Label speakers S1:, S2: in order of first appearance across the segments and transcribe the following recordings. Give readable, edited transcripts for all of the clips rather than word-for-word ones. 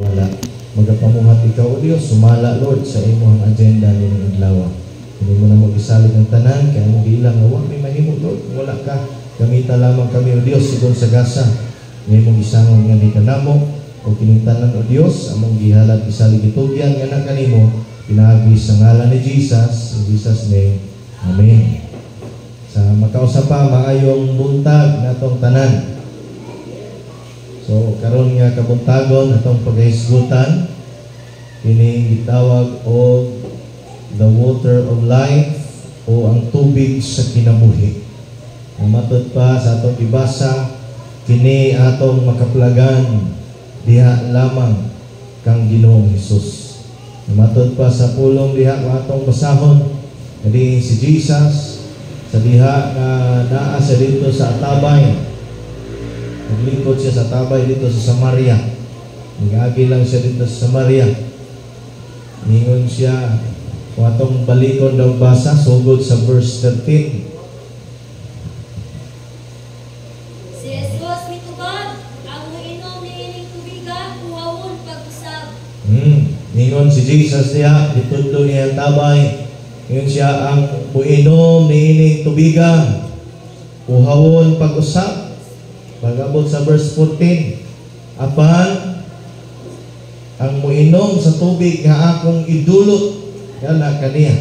S1: Wala. Magapamuhat ikaw, O Diyos, sumala, Lord, sa imong agenda nilang adlaw. Hindi mo na mag-isalig ng tanan, kaya mo bilang, huwag may mahimo, Lord. Wala ka, gamita lamang kami, O Diyos, sigon sa gasa. Ngayon mong isangong nga di ka namo, o kinintanan, O Diyos, among gihalat, isalig itugyan, nga na kanimo, pinagi sa ngalan ni Jesus, in Jesus' name, Amen. Sa makausap pa, maayong buntag na itong tanan. So, karon nga kabuntagon atong paghisgutan kini gitawag og the water of life o ang tubig sa kinabuhi. Matod pa sa atong ibasa kini atong makaplagan diha lamang kang Ginoong Hesus. Matod pa sa pulong diha atong basahon kani si Jesus sa diha nga naa sa dito sa Atabay. Naglingkod siya sa Tabay dito sa Samaria. Nag-agi lang siya dito sa Samaria. Ningon siya, kung atong balikon daw basa, sugod sa verse 13.
S2: Si Jesus mitubag, ang muinom ni ining tubiga, huwawon pag-usab.
S1: Ningon si Jesus niya, ditudlo niya ang Tabay. Ningon siya, ang muinom ni ining tubiga, huwawon pag-usab. Pagabot sa verse 14, apan ang muinom sa tubig nga akong idulot kana kaniya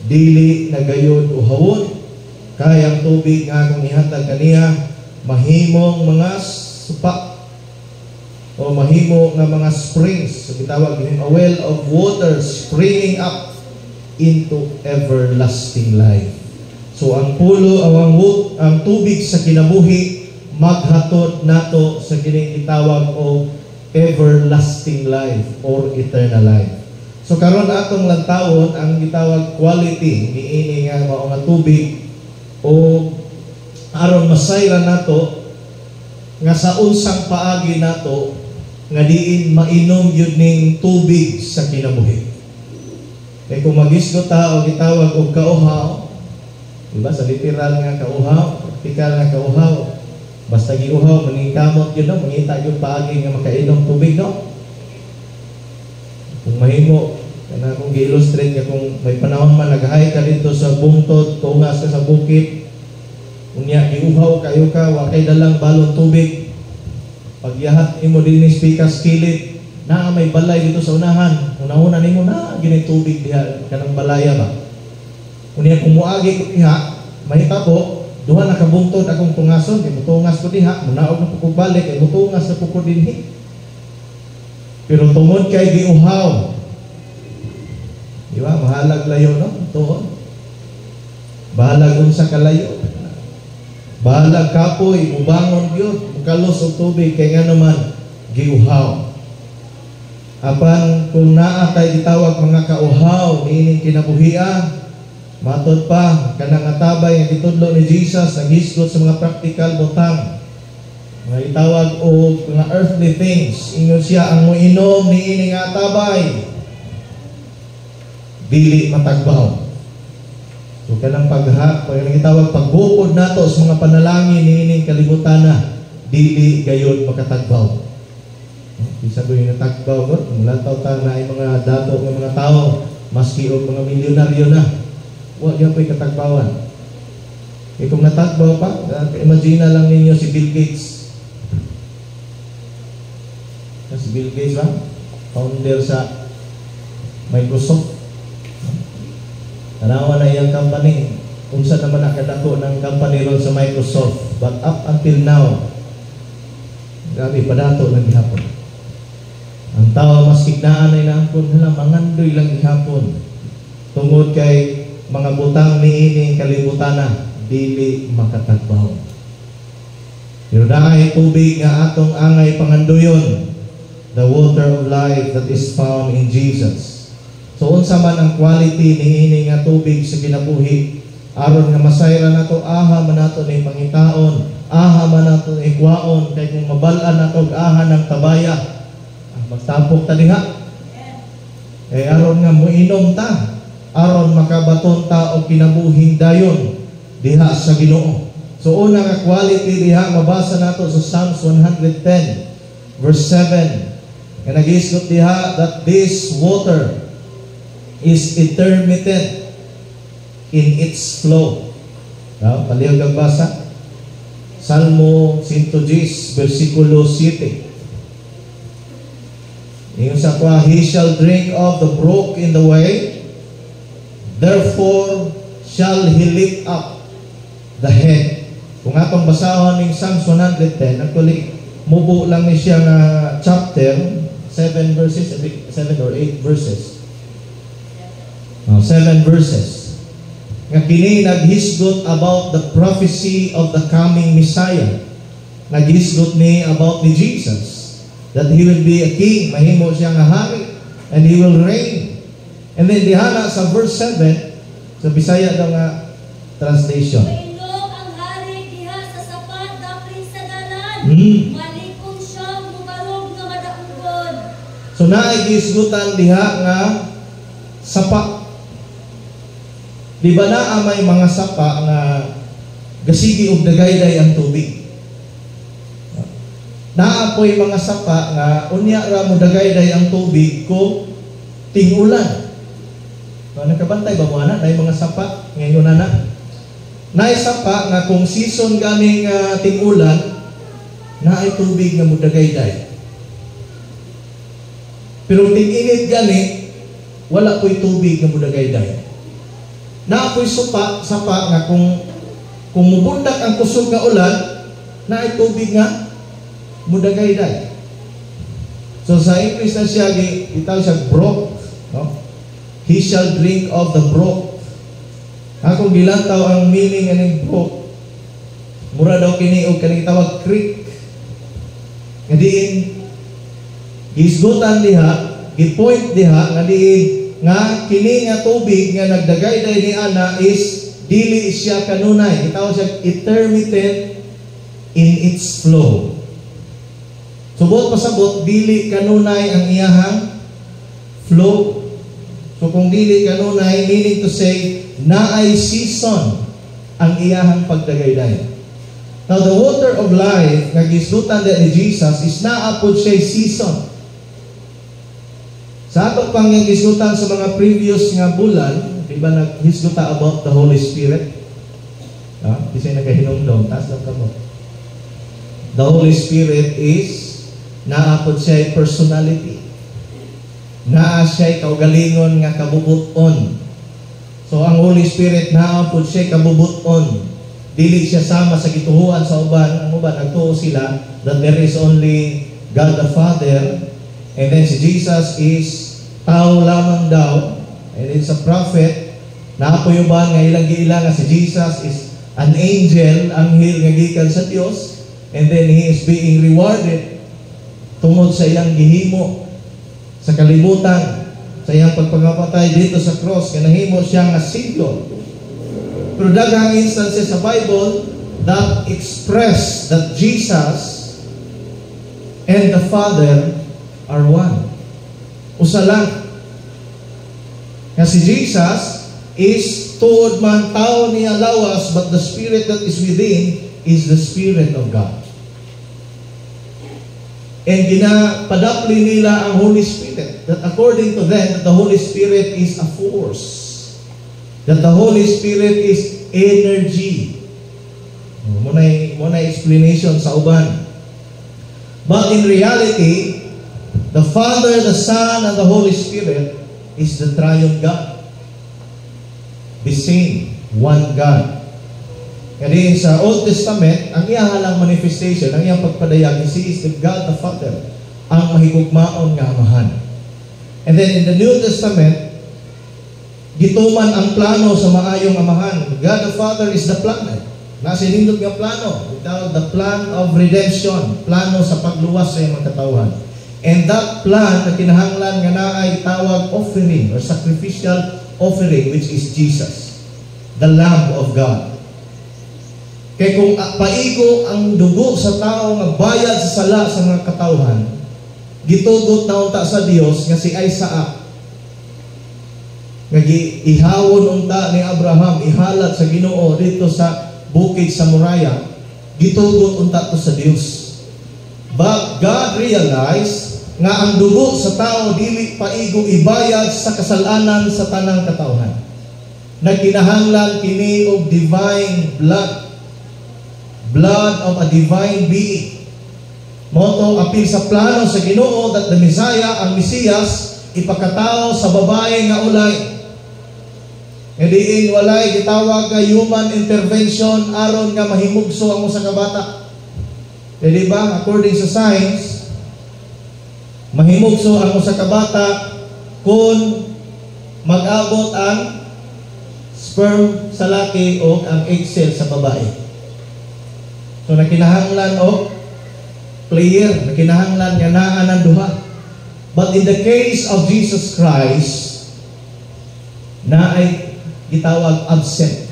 S1: dili na gayon uhawon, kay ang tubig nga akong ihatag kaniya mahimong mga supa o mahimo nga mga springs, so gitawag din a well of water springing up into everlasting life. So ang pulo ang tubig sa kinabuhi maghatod nato sa kining gitawag o everlasting life or eternal life. So karon atong lantawon ang gitawag quality niini nga mao nga tubig o aron masayran nato nga sa unsang paagi nato nga diin mainom yun ning tubig sa kinabuhi. Kaya kung magisgo ta o gitawag og kauhaw, diba sa literal nga kauhaw, praktikal nga kauhaw, basta giuhaw, maningkamot yun, no? Mangita yung paagi nga makainom tubig, no? Kung mahimo, kana kung gi-illustrate ka, kung may panahon man, nag-hike ka dito sa bungtod, tungas ka sa bukid, unya, giuhaw kayo ka, wakay dalang balon tubig, pagyahat mo din ni spikas kilid, na may balay dito sa unahan, una-una nimo na, ginay tubig diha, kanang balaya ba? Unya, kung muagi ko diha, may tapo, duha na kabungtod akong tungason, kay mutungas ko diha, munaog na po balik, kay mutungas na po ko dinhi. Pero tungod kay giuhaw, di ba, mahalag layo, no? Tuon. Bahalag unsa kalayo. Bahalag kapoy, mubangon yun, mukalos og tubig, kay nga naman, giuhaw. Apan, kung naatay gitawag mga kauhaw, niining kinabuhian, matod pa, kanang Atabay ang itudlo ni Jesus, naghisgot sa mga practical butang. Mga itawag o mga earthly things. Ingon siya, ang muinom ni ining Atabay, dili matagbaw. So kanang itawag pagbukod nato sa mga panalangin ni ining kalibutan na, dili gayon makatagbaw. Bisa ko yung natagbaw mo, mula taw na ay mga dato ng mga tao, maski o mga milyonaryo na. Huwag yan po'y katagbawan. E kung natagbaw pa, imagine lang ninyo si Bill Gates. Si Bill Gates ba? Founder sa Microsoft. Tanawa na iyang company. Unsa naman nakadako ng company ron sa Microsoft. But up until now, grabe, padato lang gihapon. Ang tao mas kignaan ay naapon, mangandoy lang gihapon. Tungod kay mga butang niining kalibutan na dili makatagbaw. Pero dahil tubig nga atong angay panganduyon, the water of life that is found in Jesus. So unsa man ang quality niining nga tubig sa kinabuhi, aron nga masayra nato, aha man nato ni pangitaon, aha man nato ni ikwaon, kay kung mabal-an nato aha ng tabaya, magtapok ta diha. Kay aron nga muinom ta, aron makabaton ta og kinabuhing dayon diha sa Ginoo. So una nga quality diha mabasa nato sa Psalms 110 verse 7. nga nag-isgot diha that this water is intermittent in its flow. Palihog ang basa. Salmo 110, versikulo 7. Yung sa kwa, he shall drink of the brook in the way, therefore shall he lift up the head. Kung atong basahon ng Psalms 110, actually, mubo lang ni siya nga chapter, 7 verses, 7 or 8 verses. 7 verses. Nga kini naghisgot about the prophecy of the coming Messiah. Naghisgot ni about ni Jesus. That he will be a king, mahimo siya nga hari, and he will reign. And then dihana sa verse 7, sa Bisaya daw nga translation.
S2: Mailog ang hari diha sa sapat dapit sa dalan. Malikong siyang bumarog nga madaunggon.
S1: So naigisgutan diha nga sapa. Di ba na may mga sapa nga gasigi og dagayday ang tubig? Naapoy mga sapa nga unya ra mo dagayday ang tubig kung ting-ulan. Nakabantay ba mo na mga sapa ngayon na? Naay sapa nga kung season ganing ting-ulan, naay tubig nga mo dagayday. Pero ting-init gani, wala po'y tubig nga mo dagayday. Naapoy sapa nga kung mubundak ang kusog nga ulan, naay tubig nga mudagayday. So sa English na siya, itaw siya brook. No? He shall drink of the brook. Akong gilantaw ang meaning ng brook. Mura daw kini o kaning tawag creek. Nga diin, gisgutan diha, gipoint diha, nga diin, nga kini nga tubig nga nagdagayday ni ana is dili siya kanunay. Itaw siya intermittent in its flow. Subot pasabot, dili kanunay ang iyahang flow. So kung dili kanunay, meaning to say, naay season ang iyahang pagdagayday. Now, the water of life, nagisgutan din ni Jesus, is naapod siya season. Sa ato pang gisgutan sa mga previous nga bulan, di ba naghisguta about the Holy Spirit? Di siya nagahinumdom, taas lang kamo. The Holy Spirit is naapod siya personality. Naa siya kaugalingon nga kabubuton. So ang Holy Spirit naapod siya kabubuton. Dili siya sama sa gituhuan sa uban. Ang uban nagtuo sila that there is only God the Father, and then si Jesus is tao lamang daw, and it's a prophet. Naapoy uban nga ilang giila nga si Jesus is an angel, anghel nga gikan sa Dios, and then he is being rewarded tungod sa iyang gihimo sa kalibutan, sa iyang pagpangapatay dito sa cross, kaya nahimo siya nga Savior. Pero daghang instances sa Bible that express that Jesus and the Father are one. Usa lang. Nga si Jesus is tuod man tao niya lawas, but the Spirit that is within is the Spirit of God. And ginapadapli nila ang Holy Spirit. That according to them, that the Holy Spirit is a force. That the Holy Spirit is energy. Muna explanation sa uban. But in reality, the Father, the Son, and the Holy Spirit is the triune God. The same, one God. Kaya sa Old Testament, ang iyahalang manifestation, ang iyang pagpadayag, He is the God the Father, ang mahigugmaon nga amahan. And then in the New Testament, gituman ang plano sa maayong amahan. God the Father is the plan. Nasinindot nga plano. The plan of redemption. Plano sa pagluwas sa iyong mga katawan. And that plan na kinahanglan nga naay tawag offering or sacrificial offering, which is Jesus, the Lamb of God. Kaya kung paigo ang dugo sa tao nga bayad sa sala sa mga katawhan, gitugot na unta sa Dios nga si Isaac nga ihawon unta ni Abraham, ihalat sa Ginoo dito sa bukid sa Moriah, gitugot unta to sa Dios. But God realized nga ang dugo sa tao dili paigo ibayad sa kasalanan sa tanang katawhan. Nagkinahanglan kini og divine blood of a divine being. Moto apil sa plano sa Ginoo that the Messiah, ang Mesiyas, ipakatao sa babae nga ulay. Ediin walay gitawag nga human intervention aron nga mahimugso ang usa ka bata. Di ba? According sa science, mahimugso ang usa ka bata kung mag-abot ang sperm sa laki o ang egg cell sa babae. So nakinahanglan o player, nakinahanglan nga naa ng duha. But in the case of Jesus Christ, na ay gitawag absent.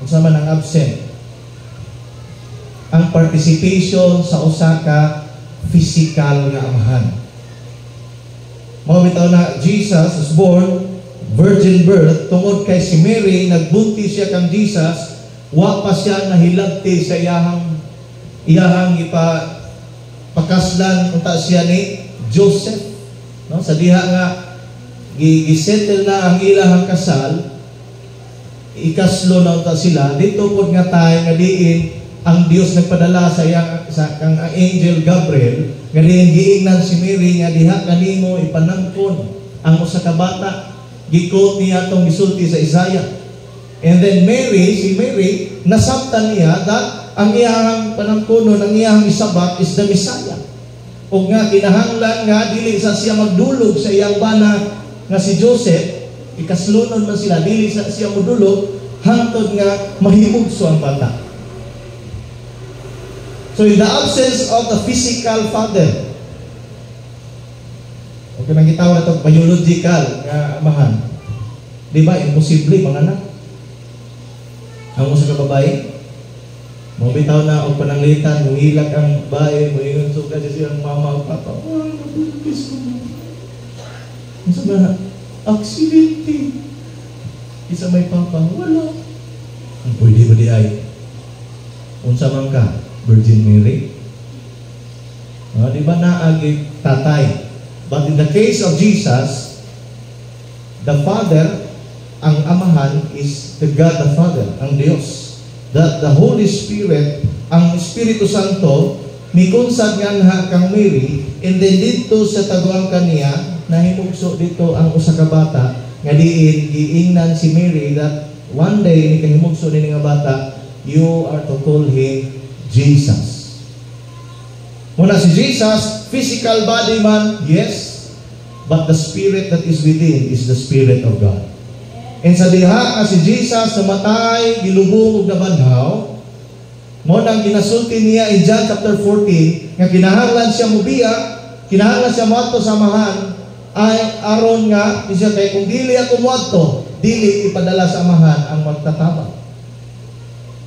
S1: Kung sama ng absent, ang participation sa usa ka physical nga amahan. Mao bitaw na Jesus was born virgin birth tungod kay si Mary nagbuntis siya kang Jesus, wa pa siya nahilabti sa iyahang pakaslan unta siya ni Joseph, no? Sa diha nga gisettle na ang ilahang kasal, ikaslo na unta sila dito pod nga tay nga diin ang Dios nagpadala sa kang angel Gabriel nga diin giingnan si Mary nga diha kanimo ipanangkon ang usa ka bata, gikot niya tong gisulti sa Isaiah. And then si Mary nasabtan niya that ang iyang panangkunon, ang iyang isabak is the Messiah. O nga, kinahanglan nga, dili sa siya magdulog sa iyang bana nga si Joseph, ikaslunon man sila, dili sa siya magdulog, hangtod nga mahimugso ang bata. So in the absence of the physical father, okay, nangitaw na itong biological nga amahan, di ba, imposible, mga anak. Ang usa ka babae, mabitaw na o pananglitan, muhilag ang bae, muhilang suka siya siyang mama o papa. Oh, nabulupis ko mo. Isa ba, aksidente. Isa may papa, wala. Ang pwede ba di ay? Unsa man ka, Virgin Mary? Di ba naagig tatay? But in the case of Jesus, the Father, ang amahan is the God the Father, ang Diyos. That the Holy Spirit, ang Espiritu Santo, mikunsad nga kang Mary, and then dito sa taguang kaniya, nahimugso dito ang usa ka bata, nga diin, giingnan si Mary that one day, ni kahimugso ni nga bata, you are to call him Jesus. Muna si Jesus, physical body man, yes, but the Spirit that is within is the Spirit of God. And sa diha nga si Jesus namatay, gilubong ug nabanhaw, mo nang ginasulti niya in John chapter 14, nga kinahanglan siya mubiya, kinahanglan siya moadto sa amahan, ay aron nga siya kay kung dili ako moadto, dili ipadala sa amahan ang magtatabang.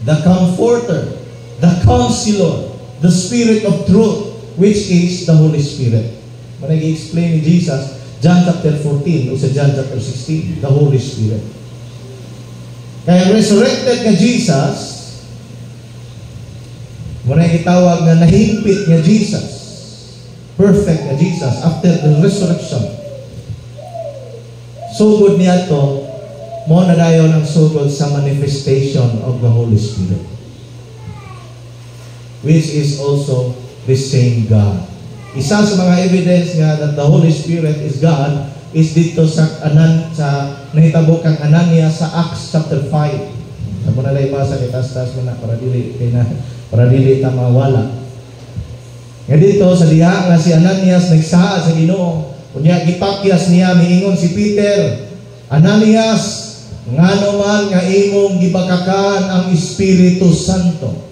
S1: The Comforter, the Counselor, the Spirit of Truth, which is the Holy Spirit. Manay explain ni Jesus John chapter 14 o sa John chapter 16, the Holy Spirit. Kaya resurrected nga Jesus, muna itawag na nahimpit nga Jesus, perfect nga Jesus, after the resurrection. Sugod niya to, mo na dayon ang sugod sa manifestation of the Holy Spirit, which is also the same God. Isa sa mga evidence nga that the Holy Spirit is God is dito sa nahitabo kang Ananias sa Acts chapter 5. Ako na lang ibasa kay tas-tas mo na para dili ta mawala. Nga dito sa diha nga si Ananias nagsaa sa Ginoo. Unya gipakyas niya miingon si Peter, Ananias, ngano man nga imong gibakakan ang Espiritu Santo?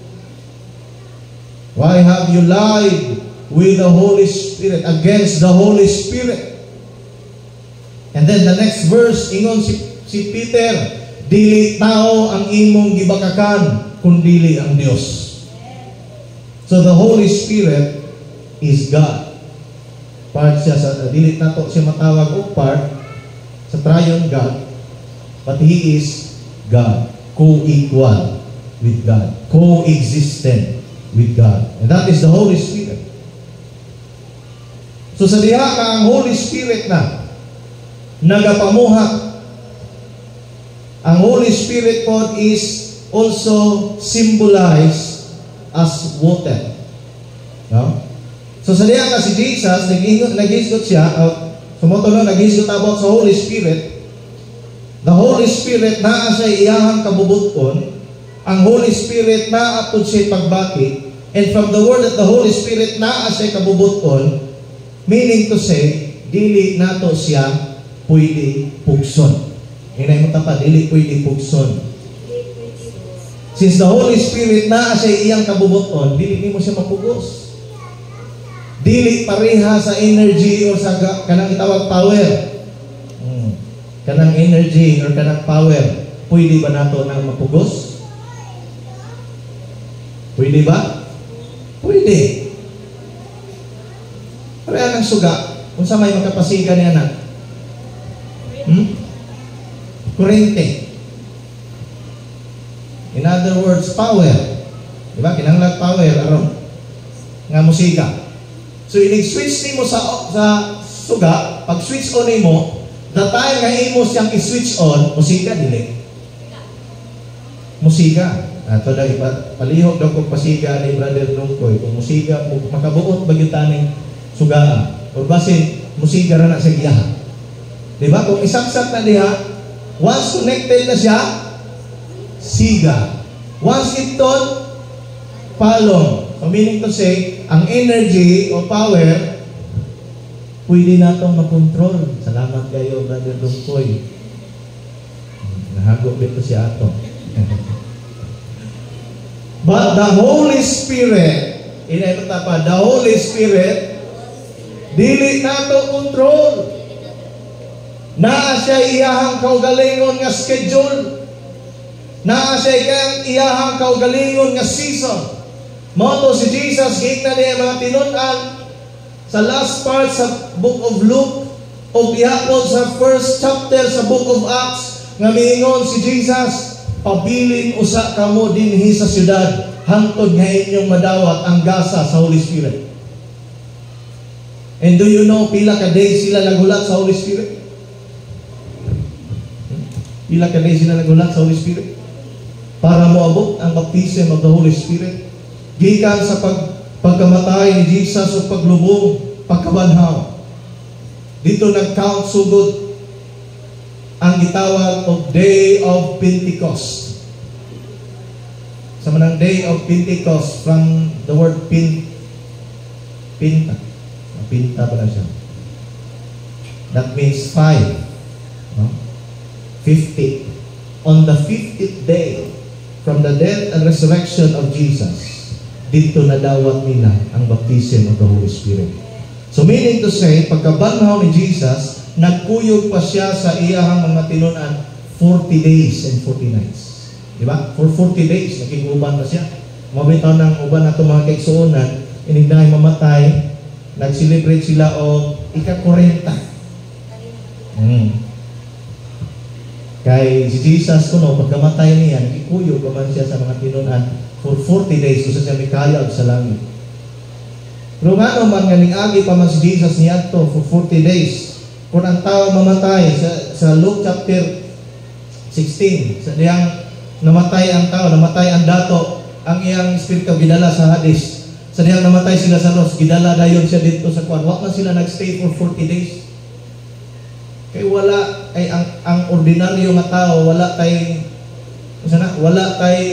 S1: Why have you lied with the Holy Spirit, against the Holy Spirit? And then the next verse, ingon si Peter, dili tao ang imong gibakakan, kundili ang Dios. So the Holy Spirit is God. Part siya sa, dili nato siya matawag o part sa triune God, but He is God, co-equal with God, co-existent with God. And that is the Holy Spirit. So sa diha nga ang Holy Spirit na nagapamuha. Ang Holy Spirit po is also symbolized as water. No? So sa diha nga si Jesus, nag-isgot siya, nag-isgot about sa Holy Spirit. The Holy Spirit naa sa iyahang kabubuton. Ang Holy Spirit naa po siya pagbaki. And from the word that the Holy Spirit naa sa kabubuton, meaning to say, dili nato siya pwede pugson. Hinay mo tapa, dili pwede pugson. Since the Holy Spirit naa sa iyang kabubuton, dili mo siya mapugos. Dili pareha sa energy or sa kanang itawag power. Kanang energy or kanang power, pwede ba nato nang mapugos? Pwede ba? Pwede. Pero ang suga, kung sa may makapasiga niya na, kurente. In other words, power. Diba? Kinanglag power, aron. Nga musika. So, inig-switch ni mo sa suga, pag switch on ni mo, the time nga imo siyang i-switch on, musika, dili. Musika. Ato na, palihog daw kong pasiga ni Brother Lungkoy. Kung musika, makabuot bagyutaning sugaan. O basin, musika na na sa giyaha. Diba? Kung isaksak na diha, once connected na siya, siga. Once iton, palong. So meaning to say, ang energy o power, pwede natong makontrol. Salamat kayo, Brother Lungkoy. Nahagop dito siya ato. But the Holy Spirit, the Holy Spirit, dili nato control. Naa siya iyahang kaugalingon nga schedule. Naa siya iyahang kaugalingon nga season. Moto si Jesus, gitna niya mga tinunan sa last part sa Book of Luke o gihapon sa first chapter sa Book of Acts nga miingon si Jesus, pabilin usa kamo dinhi sa syudad hangtod nga inyong madawat ang gasa sa Holy Spirit. And do you know pila ka days sila nagulat sa Holy Spirit? Pila ka days sila nagulat sa Holy Spirit? Para moabot ang baptism of the Holy Spirit. Gikan sa pagkamatay ni Jesus o paglubong, pagkabanhaw. Dito nag-count sugod ang gitawag of Day of Pentecost. Sa manang Day of Pentecost from the word pinta. Pinta pala siya. That means 5. No? 50. On the 50th day from the death and resurrection of Jesus, dito nadawat nila ang baptism of the Holy Spirit. So meaning to say, pagkabanhaw ni Jesus, nagkuyog pa siya sa iyahang mga tinunan 40 days and 40 nights. Diba? For 40 days, nakiguban na siya. Mabitaw ng uban na itong mga kaigsuunan, inignahay mamatay, nag-celebrate sila o ika-40. Kay si Jesus kuno, pagkamatay niya, nakikuyog pa man siya sa mga tinunan for 40 days, kung siya may kayag sa langit. Pero nga naman, agi pa man si Jesus niya to for 40 days. Kung ang tao mamatay sa Luke chapter 16, sa diyang namatay ang tao, namatay ang dato, ang iyang espiritu gidala sa Hades. Sa diyang namatay sila sa Los, gidala dayon siya dito sa kwan. Wala man sila nagstay for 40 days. Kaya wala, ay ang ordinaryo nga tao, wala kay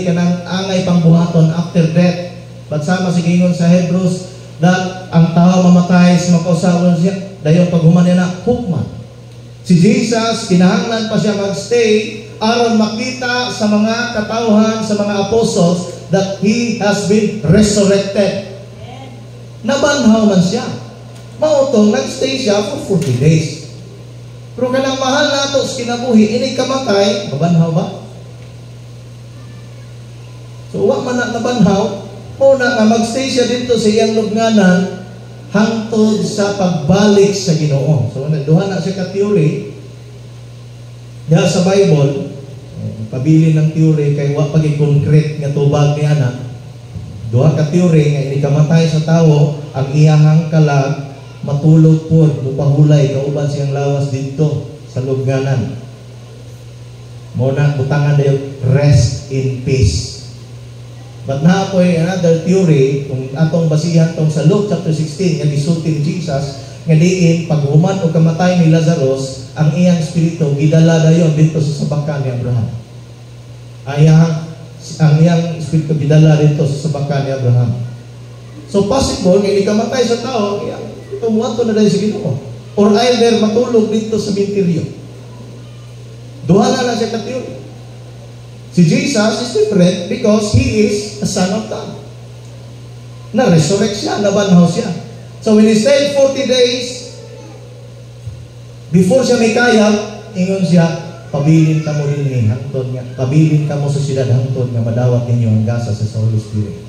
S1: kanang angay pangbuhaton after death. But sama si gingon sa Hebrews, that ang tao mamatay sa makausawan siya, dayon paghuman niya na hukman. Si Jesus, kinahanglan pa siya magstay aron makita sa mga katauhan, sa mga apostles, that He has been resurrected. Nabanhaw man siya. Mautong, nagstay siya for 40 days. Pero kanang mahal nato sa kinabuhi, ini kamatay, mabanhaw ba? So, wak man na nabanhaw, una nga magstay siya dito sa iyang lubnganan hangtod sa pagbalik sa Ginoo. So, nagduha na siya ka-theory. Diya sa Bible, pabili ng theory kay wa paging concrete nga tubag ni ana. Duha ka theory nga ini kamatay sa tawo, ang iyahang kalag matulog po, mupahulay, kauban siyang lawas dito sa lubnganan. Muna, butangan na yung rest in peace. But na po another theory, kung atong basihan tong sa Luke chapter 16, nga gisulti ni Jesus, nga diin, pag human o kamatay ni Lazarus, ang iyang spirito, gidala dayon dito sa sabakan ni Abraham. Ang iyang spirito, gidala dito sa sabakan ni Abraham. So possible, nga ikamatay sa tao, tumuwato na dahil sa Ginoo. Or either matulog dito sa bintiryo. Duha na siya ka-theory. Si Jesus is different because He is a Son of God. Na-resurrect siya, nabanhaw siya. So when He stayed 40 days, before siya may kaya, ingon siya, pabilin ka mo rin hangtod nga, pabilin ka mo sa siyudad hangtod nga madawat ninyo ang gasa sa Holy Spirit.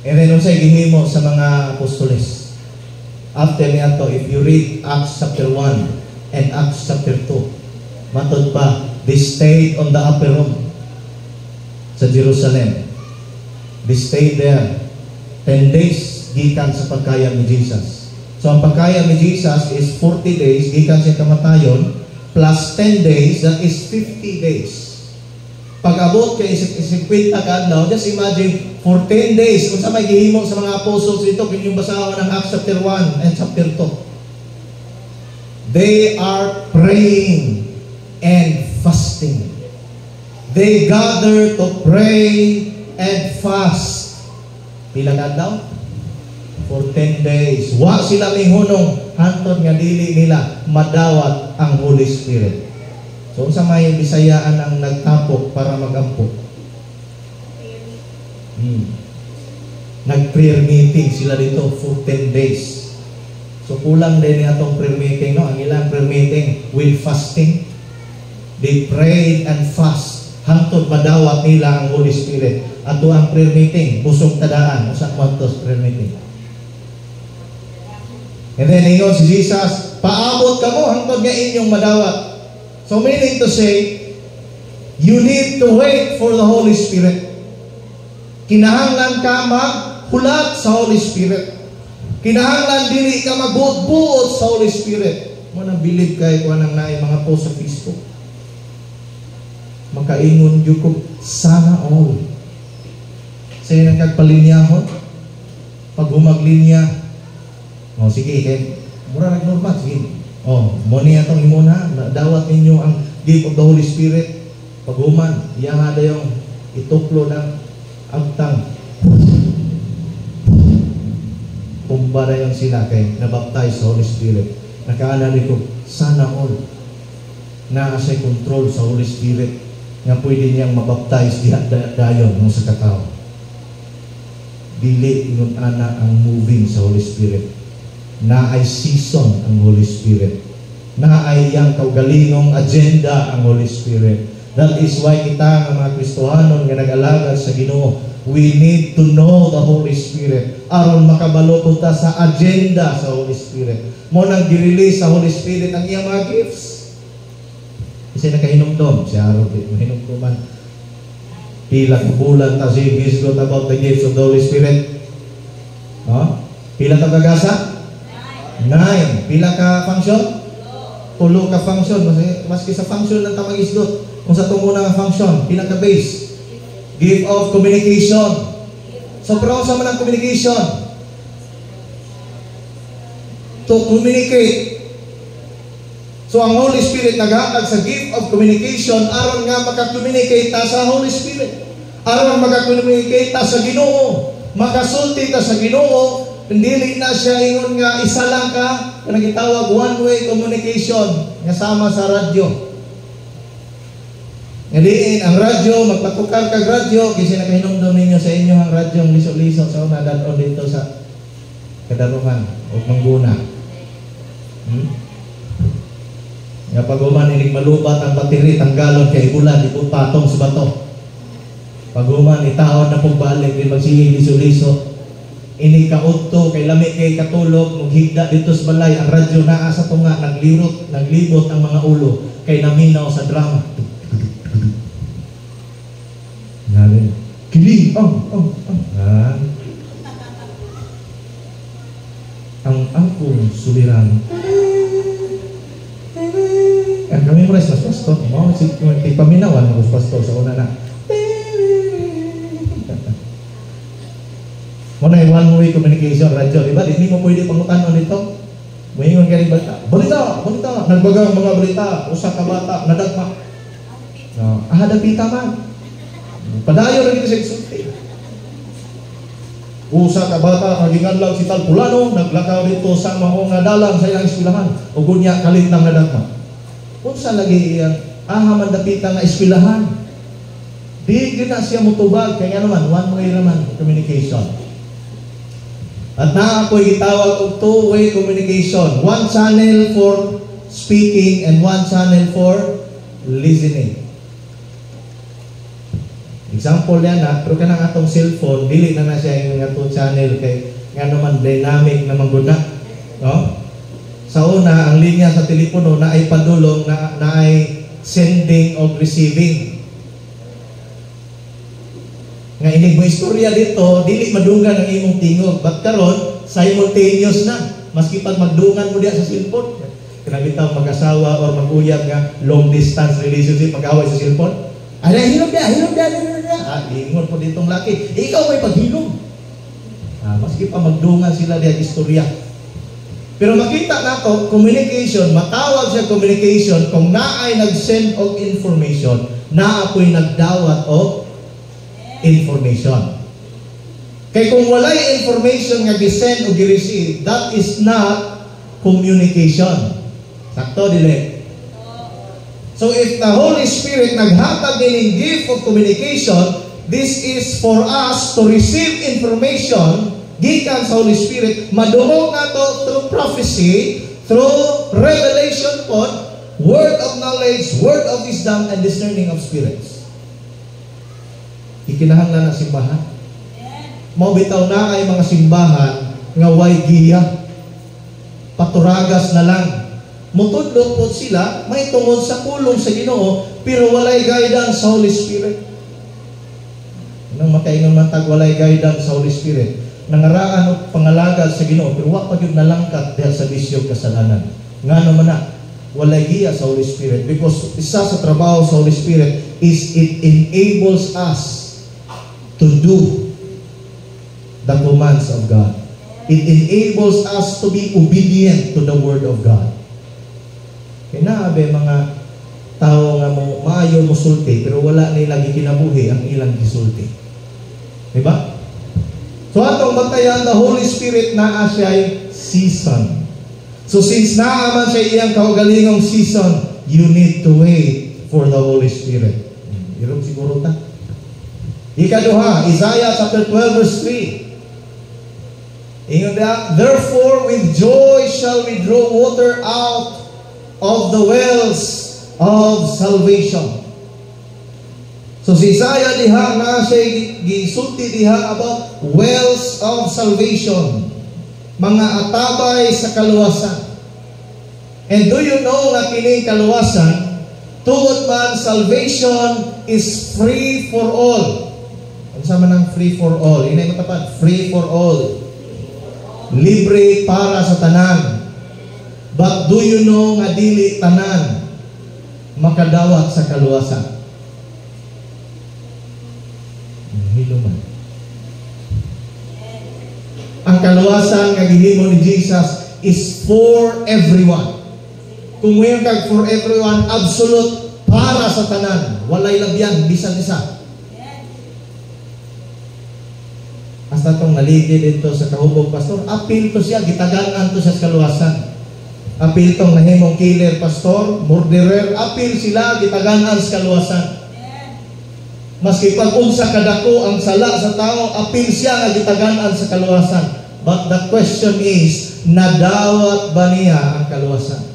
S1: And then unsay gihimo sa mga apostoles. After niya to, if you read Acts chapter 1 and Acts chapter 2, matod pa, they stayed on the upper room sa Jerusalem. They stayed there 10 days gikan sa pagkayam ni Jesus. So ang pagkayam ni Jesus is 40 days gikan sa kamatayon plus 10 days, that is 50 days. Pag-abot kay 50 kadlaw, just imagine for 10 days kung sa may gihimo sa mga apostles dito, kinyong basahan ng Acts chapter 1 and chapter 2. They are praying and fasting. They gather to pray and fast. Pila kadlaw? For 10 days. Wa sila mihunong hantod nga dili nila madawat ang Holy Spirit. So sa may Bisayaan ang nagtapok para magampo. Nag-prayer meeting sila dito for 10 days. So kulang din atong prayer meeting, no? Ang ilang prayer meeting with fasting. They prayed and fast hangtod madawat nila ang Holy Spirit. Ato ang prayer meeting, busog tadaan, usa kwantos prayer meeting. And then ingon si Jesus, paabot ka mo hangtod nga inyong madawat. So meaning to say, you need to wait for the Holy Spirit. Kinahanglan ka maghulat sa Holy Spirit. Kinahanglan dili ka magbuot-buot sa Holy Spirit. Mo nang believe kay kuan nang naay mga post sa Facebook. Makaingon gyud ko sana all. Say nang kagpalinyahon. Pag humaglinya, sige kay mura nagnormal sige. Mo niya itong imuna, dawat ninyo ang gift of the Holy Spirit. Pag-human, iya nga na yung ituklo ng agtang. Kumbara yung sila kay nabaptize sa Holy Spirit. Nakaalala ko, sana all na sa control sa Holy Spirit nga pwede niyang mabaptize dayon sa katao. Dili ingon ana ang moving sa Holy Spirit. Na ay season ang Holy Spirit. Na ay yang kaugalingong agenda ang Holy Spirit. That is why kita nga mga Kristohanon nga nag-alagad sa Ginoo, we need to know the Holy Spirit aron makabalo ta sa agenda sa Holy Spirit. Mo nang gi-release sa Holy Spirit ang iyang mga gifts. Kasi nakahinumdom siya aron mahinumduman. Pila ka bulan ta si gisgot about the gifts of the Holy Spirit. Pila ka gagasa? 9. Pila ka function? 3 ka function. Maski sa function lang tamang isdot. Kung sa itong unang function, pila ka base? Gift of communication. So, pero sa man ang communication? To communicate. So, ang Holy Spirit naghatag sa gift of communication aron nga maka-communicate ta sa Holy Spirit. Aron maka-communicate ta sa Ginoo. Makasulti ta sa Ginoo. Hindi na siya ingon nga isa lang ka, nagitawag one-way communication nga sama sa radyo. Ngaliin, ang radyo, magpatukar kag radyo, kasi nakahinumdum ninyo sa inyo ang radyo, ang liso-liso sa una, dadon dito sa kadaruhan o mangguna. Nga pag-uman, inig malubat ang bateri, tanggalon kay ulan, ipot patong sa bato. Pag-uman, itaon na pagbalik, din magsiging liso-liso. Ini kaudto kay lami kay katulog maghigda dito sa balay ang radyo naa sa tunga naglibot ang mga ulo kay naminaw sa drama. Ngalin kiling ang akong suliran. Kami mo rin sa pastor. Mau si paminawan ng pastor sa una na. Muna yung one-way communication, radyo. Diba? Hindi mo pwede pangutanon dito. Mayingon ka rin balita. Balita! Nagbagang mga balita. Usa ka bata, nadagma. Dapita man. Padayo rin dito sa exulti. Usa ka bata, nagingan lang si Talpulano, naglakaw dito sa mga dalang sa ilang eskwelahan. O gunya, kalit lang nadagma. Unsa lagi man dapita nga eskwelahan. Di na siya mutubag. Kaya naman, one-way naman communication. At na ako'y gitawag og two-way communication. One channel for speaking and one channel for listening. Example yan pero kanang atong cellphone, dili na siya yung atong channel kay nga naman dynamic na mangguna. No? Sa una, ang linya sa telepono na ay padulong na ay sending o receiving. Nga inig mo istorya dito, dili madungan ang imong tingog. But karon simultaneous na. Maski pag magdungan mo diya sa cellphone. Kinabitaw mag-asawa or mag-uyab nga long distance relationship, mag-away sa cellphone. Hilom dia. Ingon po ditong laki. Ikaw may paghilom. Maski pa magdungan sila diya istorya. Pero makita nato, communication, matawag siya communication kung naay nag-send og information, naapoy nagdawat og information. Kaya kung walay information nga gi-send o gi-receive, that is not communication. Sakto, dili? So if the Holy Spirit naghatag din gift of communication, this is for us to receive information gikan sa Holy Spirit, madungog nato through prophecy, through revelation po, word of knowledge, word of wisdom, and discerning of spirits. Ikinahanglan na simbahan. Mao bitaw na ay mga simbahan nga way giya. Paturagas na lang. Mutudlo po sila, may tungod sa pulong sa Ginoo, pero walay guidance sa Holy Spirit. Nang makaingon man tag walay guidance sa Holy Spirit, nangaraan o pangalagad sa Ginoo, pero wa pa gyud nalangkat dahil sa bisyo kasalanan. Ngano man na, walay giya sa Holy Spirit, because isa sa trabaho sa Holy Spirit is it enables us to do the commands of God. It enables us to be obedient to the Word of God. Kaya naabe mga tao nga mo maayo mo sulti, pero wala nila gikinabuhi ang ilang gisulti. Diba? So atong batayan, the Holy Spirit naa siya season. So since naaman siya iyang kaugalingong season, you need to wait for the Holy Spirit. Irong siguro ta. Ikaduha, Isaiah chapter 12 verse 3. Ingon dia, therefore with joy shall we draw water out of the wells of salvation. So si Isaiah diha na siya gisulti diha about wells of salvation, mga atabay sa kaluwasan. And do you know nga kining kaluwasan, tungod man salvation is free for all. Sama ng free for all. Inay matapat, free for all. Libre para sa tanan. But do you know nga dili tanan makadawat sa kaluwasan? Hiluman. Ang kaluwasan nga gihimo ni Jesus is for everyone. Kung ngayon kag for everyone, absolute para sa tanan. Walay labyan, bisan isa. Hasta itong naligi dito sa kahubog, pastor, apil to siya, gitagaan to siya sa kaluwasan. Apil itong nahimong killer, pastor, murderer, apil sila, gitagaan sa kaluwasan. Maski pag-unsa kadako ang sala sa tao, apil siya nga gitagaan sa kaluwasan. But the question is, nadawat ba niya ang kaluwasan?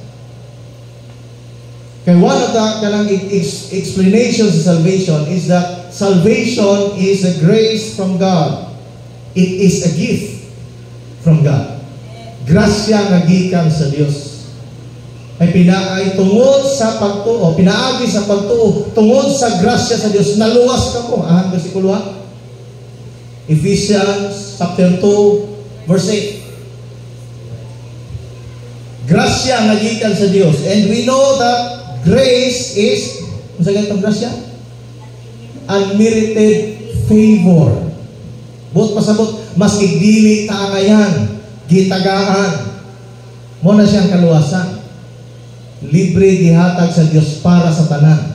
S1: Kaya one of the explanations of salvation is that salvation is a grace from God. It is a gift from God. Grasya nga gikan sa Dios. Ay pinaay tungod sa pagtuo, pinaagi sa pagtuo, tungod sa grasya sa Dios, naluwas ka po. Ahang versikulo 1. Ephesians chapter 2 verse 8. Grasya nga gikan sa Dios. And we know that grace is, ano sa ganitong grasya? Unmerited favor. But pasabot, mas igdili taangayan, gitagaan. Mo na siyang kaluwasan. Libre gihatag sa Dios para sa tanan.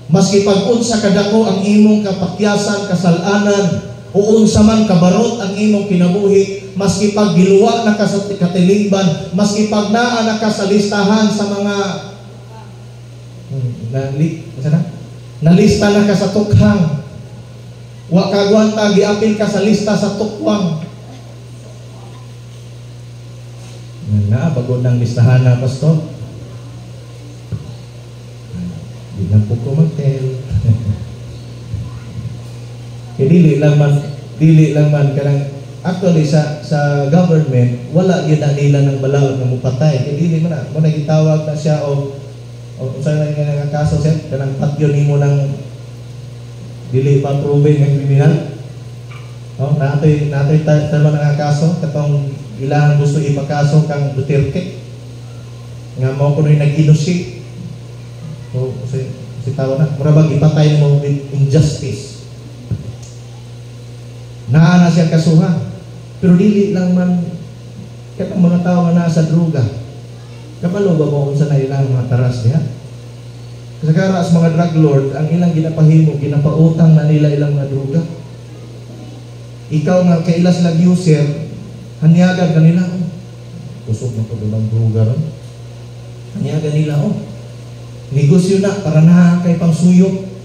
S1: Maski pag-unsa kadako ang imong kapakyasan, kasalanan, o unsa man kabarot ang imong kinabuhi, maski pag giluwa na ka sa katilingban, maski pag naa na ka sa listahan sa mga nalista na ka sa tukhang, wa kagwanta giapil ka sa lista sa tukwang. Bagod ng listahan na, pastor. Di na po ko mag-tell. Dili lang man kanang actually sa government wala gyud na nila ng balaod nga mupatay. Dili man na mo nagitawag na siya o usa na nga kaso siya kanang patyo nimo ng dili pa proven nga kriminal. Natoy tama nga kaso katong ilang gusto ipakaso kang Duterte nga mo kunoy nag-innocent. Si tao na mura bang ipatay mo with injustice. Naa na siya kasuhan. Pero dili lang man katong mga tao nga nasa droga. Kabalo ba mo unsa na ilang mga taras niya? Kasi karas mga drug lord, ang ilang ginapahimo, ginapautang na nila ilang mga droga. Ikaw nga kailas lag user, hanyagan kanila, kusog na po ng droga ron. Hanyagan nila, negosyo na para na kay pang suyok.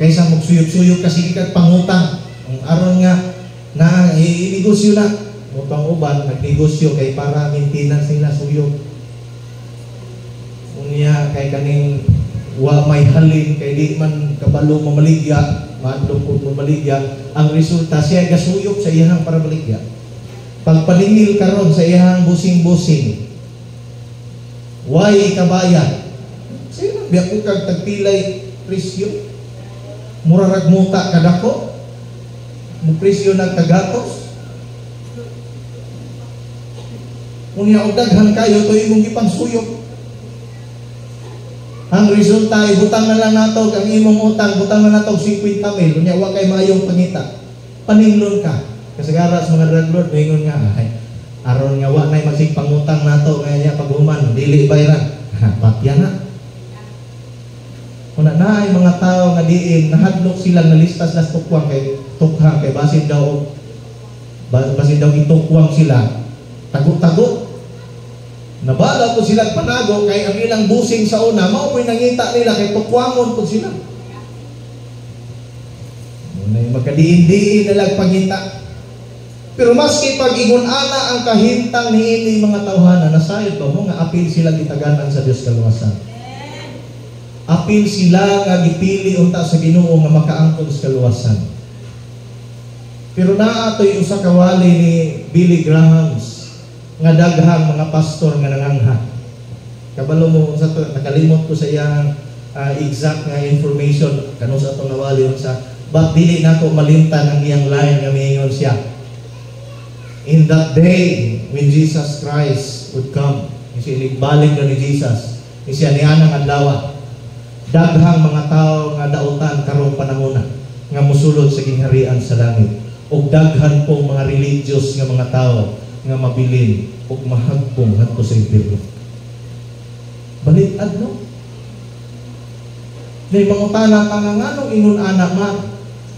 S1: Kaysa magsuyok-suyok kasi ikat pangutang. Ang aron nga na negosyo na. Utang uban, nagnegosyo kay para maintenance nila suyok. Unya kay kaning wa may halin kay di man kabalo mamaligya, madlong pud mamaligya, ang resulta siya gasuyok sa iyang para maligya. Pagpalingil karon sa iyang busing-busing. Way kabayan. Sino biya ko kag tagpilay presyo? Murarag muta kadako mo presyo ng tagatos unya og daghan kayo to imong ipangsuyok. Ang resulta ay butang na lang nato ang imong utang, butang na nato 50,000 unya wa kay mayong pangita, paninglon ka kasagaras mga drug lord ingon nga ay aron nga wa nay magsigpangutang nato kaya paghuman dili bayaran patya na. Kung na ay mga tao nga diin nahadlok sila na listas nas tukwang kay tukhang kay basin daw itukwang sila tago-tago nabala po sila panago kay ang ilang busing sa una mao po'y nangita nila kay tukwangon po sila munay magkadiin-diin nalang pangita. Pero maski pag ingon ana ang kahintang niini mga tawhana nasayod ba mo nga apil sila gitaganan sa Dios kaluwasan. Apil sila nga gipili unta sa Ginoo nga makaangkon sa kaluwasan. Pero naatoy usa ka wali ni Billy Graham nga daghang mga pastor nga nangangha. Kabalo mo sa to nakalimot ko sa iyang exact nga information kanu sa atong nawali unsa but dili nako malimtan ang iyang line nga miingon siya. In that day when Jesus Christ would come, balik na ni Jesus, siya niya nang adlaw. Daghang mga tao nga dautan karong panahon nga mosulod sa gingharian sa langit. Ug daghan pong mga religious nga mga tao nga mabilin ug mahagpong ngadto sa impierno. Balitad no? May mangutana ka nga nganong ingon anak ma.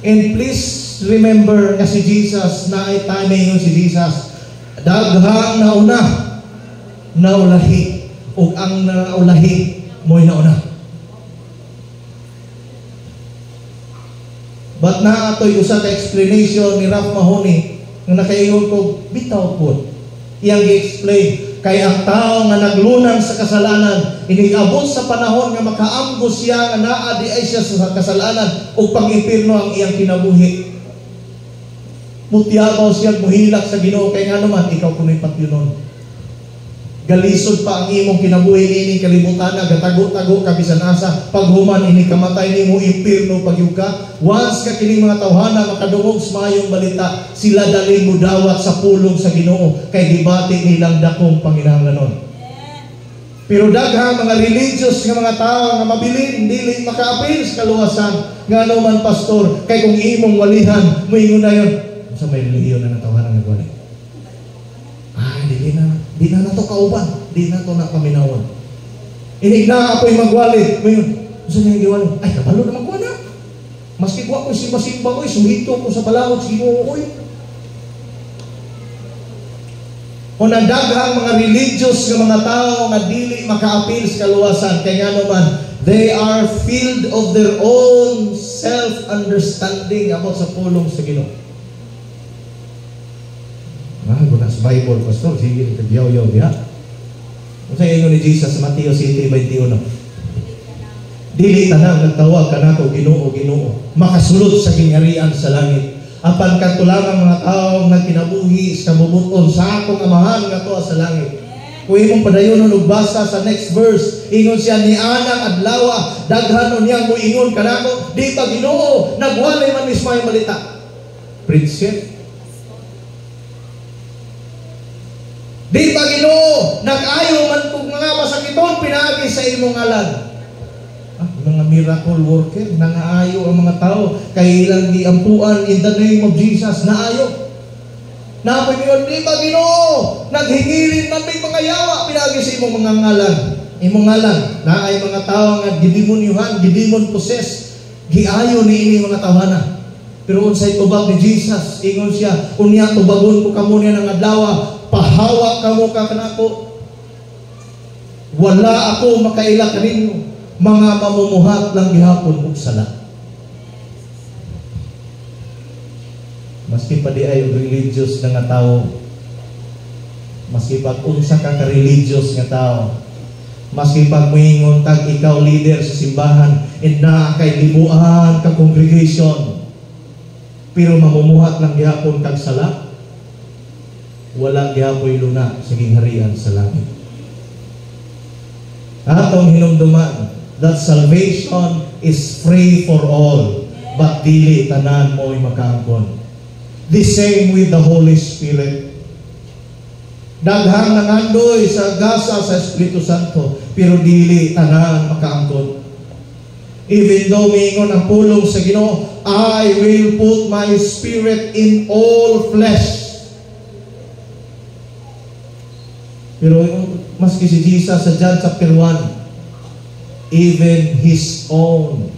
S1: And please remember nga si Jesus na ay timing si Jesus. Daghang naulahi ug ang naulahi mo'y nauna. But na ato'y usa ka explanation ni Ralph Mahoney nga nakaingon ko bitaw po. Iyang gi-explain kay ang tao nga naglunang sa kasalanan iniabot sa panahon nga makaambos siya nga naa di ay siya sa kasalanan ug pang-impierno ang iyang kinabuhi. Mutiabaw siya muhilak sa Ginoo kay ngano man ikaw kuno'y patyunon. Galisod pa ang imong kinabuhi ini kalibutan na gatago-tago ka bisan asa paghuman ini kamatay nimo impierno pagyud ka. Once ka kining mga tawhana makadungog sa mayong balita, sila dali mo dawat sa pulong sa Ginoo kay gibati nilang dakong panginahanglanon. Pero daghang mga religious nga mga tao nga mabilin dili makaapil sa kaluwasan nga ano man pastor kay kung imong walihan moingon na yon sa may relihiyon na natawanan nga wali. Di na nato kauban, di na to na paminawon. Inig na apoy magwali, moingon, usa na giwali? Ay kabalo na magwala. Maski ko ako simba-simba ko, sumito ko sa balawod sa Ginoo ko. O nadaghang mga religious nga mga tao nga dili makaapil sa kaluwasan kay ngano man they are filled of their own self-understanding about sa pulong sa Ginoo. Guna sa Bible, pastor, sige kagyaw-yaw diha. Unsa ingon ni Jesus sa Mateo 7:21? Dili tanang nagtawag kanako Ginoo, Ginoo, makasulod sa kingharian sa langit. Apan katulangang mga tao nga kinabuhi sa kabubuton sa akong amahan nga tuwa sa langit. Kung imong padayonon og basa sa next verse, ingon siya ni anang adlaw daghanon niyang moingon kanako, di pa Ginoo, nagwalay man mismo ang balita. Prince, di pa Ginoo, nag-ayo man kung mga masakiton pinaagi sa imong ngalan. Mga miracle worker, nangaayo ang mga tao kay ilang giampuan in the name of Jesus, naayo. Napoy ngayon, di ba Ginoo, naghingilin man may mga yawa pinaagi sa imong mga ngalan. Imong ngalan, na ay mga tao nga gidemonyohan, gidemon possess, giayo ni ini mga tawhana. Pero unsay tubag ni Jesus, ingon siya, unya tubagon ko kamo niya ng adlaw, pahawa kamo ka kanako. Wala ako makaila kaninyo. Mga mamumuhat lang gihapon og sala. Maski pa di ay religious na nga tao, maski pag unsa ka ka-religious nga tao, maski pag moingon tag ikaw leader sa simbahan, and na kay libuan ka congregation, pero mamumuhat lang gihapon kag sala, wala gihapoy luna sa gingharian sa langit. Atong hinumduman that salvation is free for all, but dili tanan mo'y makaangkon. The same with the Holy Spirit. Daghang nangandoy sa gasa sa Espiritu Santo, pero dili tanan makaangkon. Even though miingon ang pulong sa Ginoo, I will put my spirit in all flesh. Pero maski si Jesus sa John chapter 1, even His own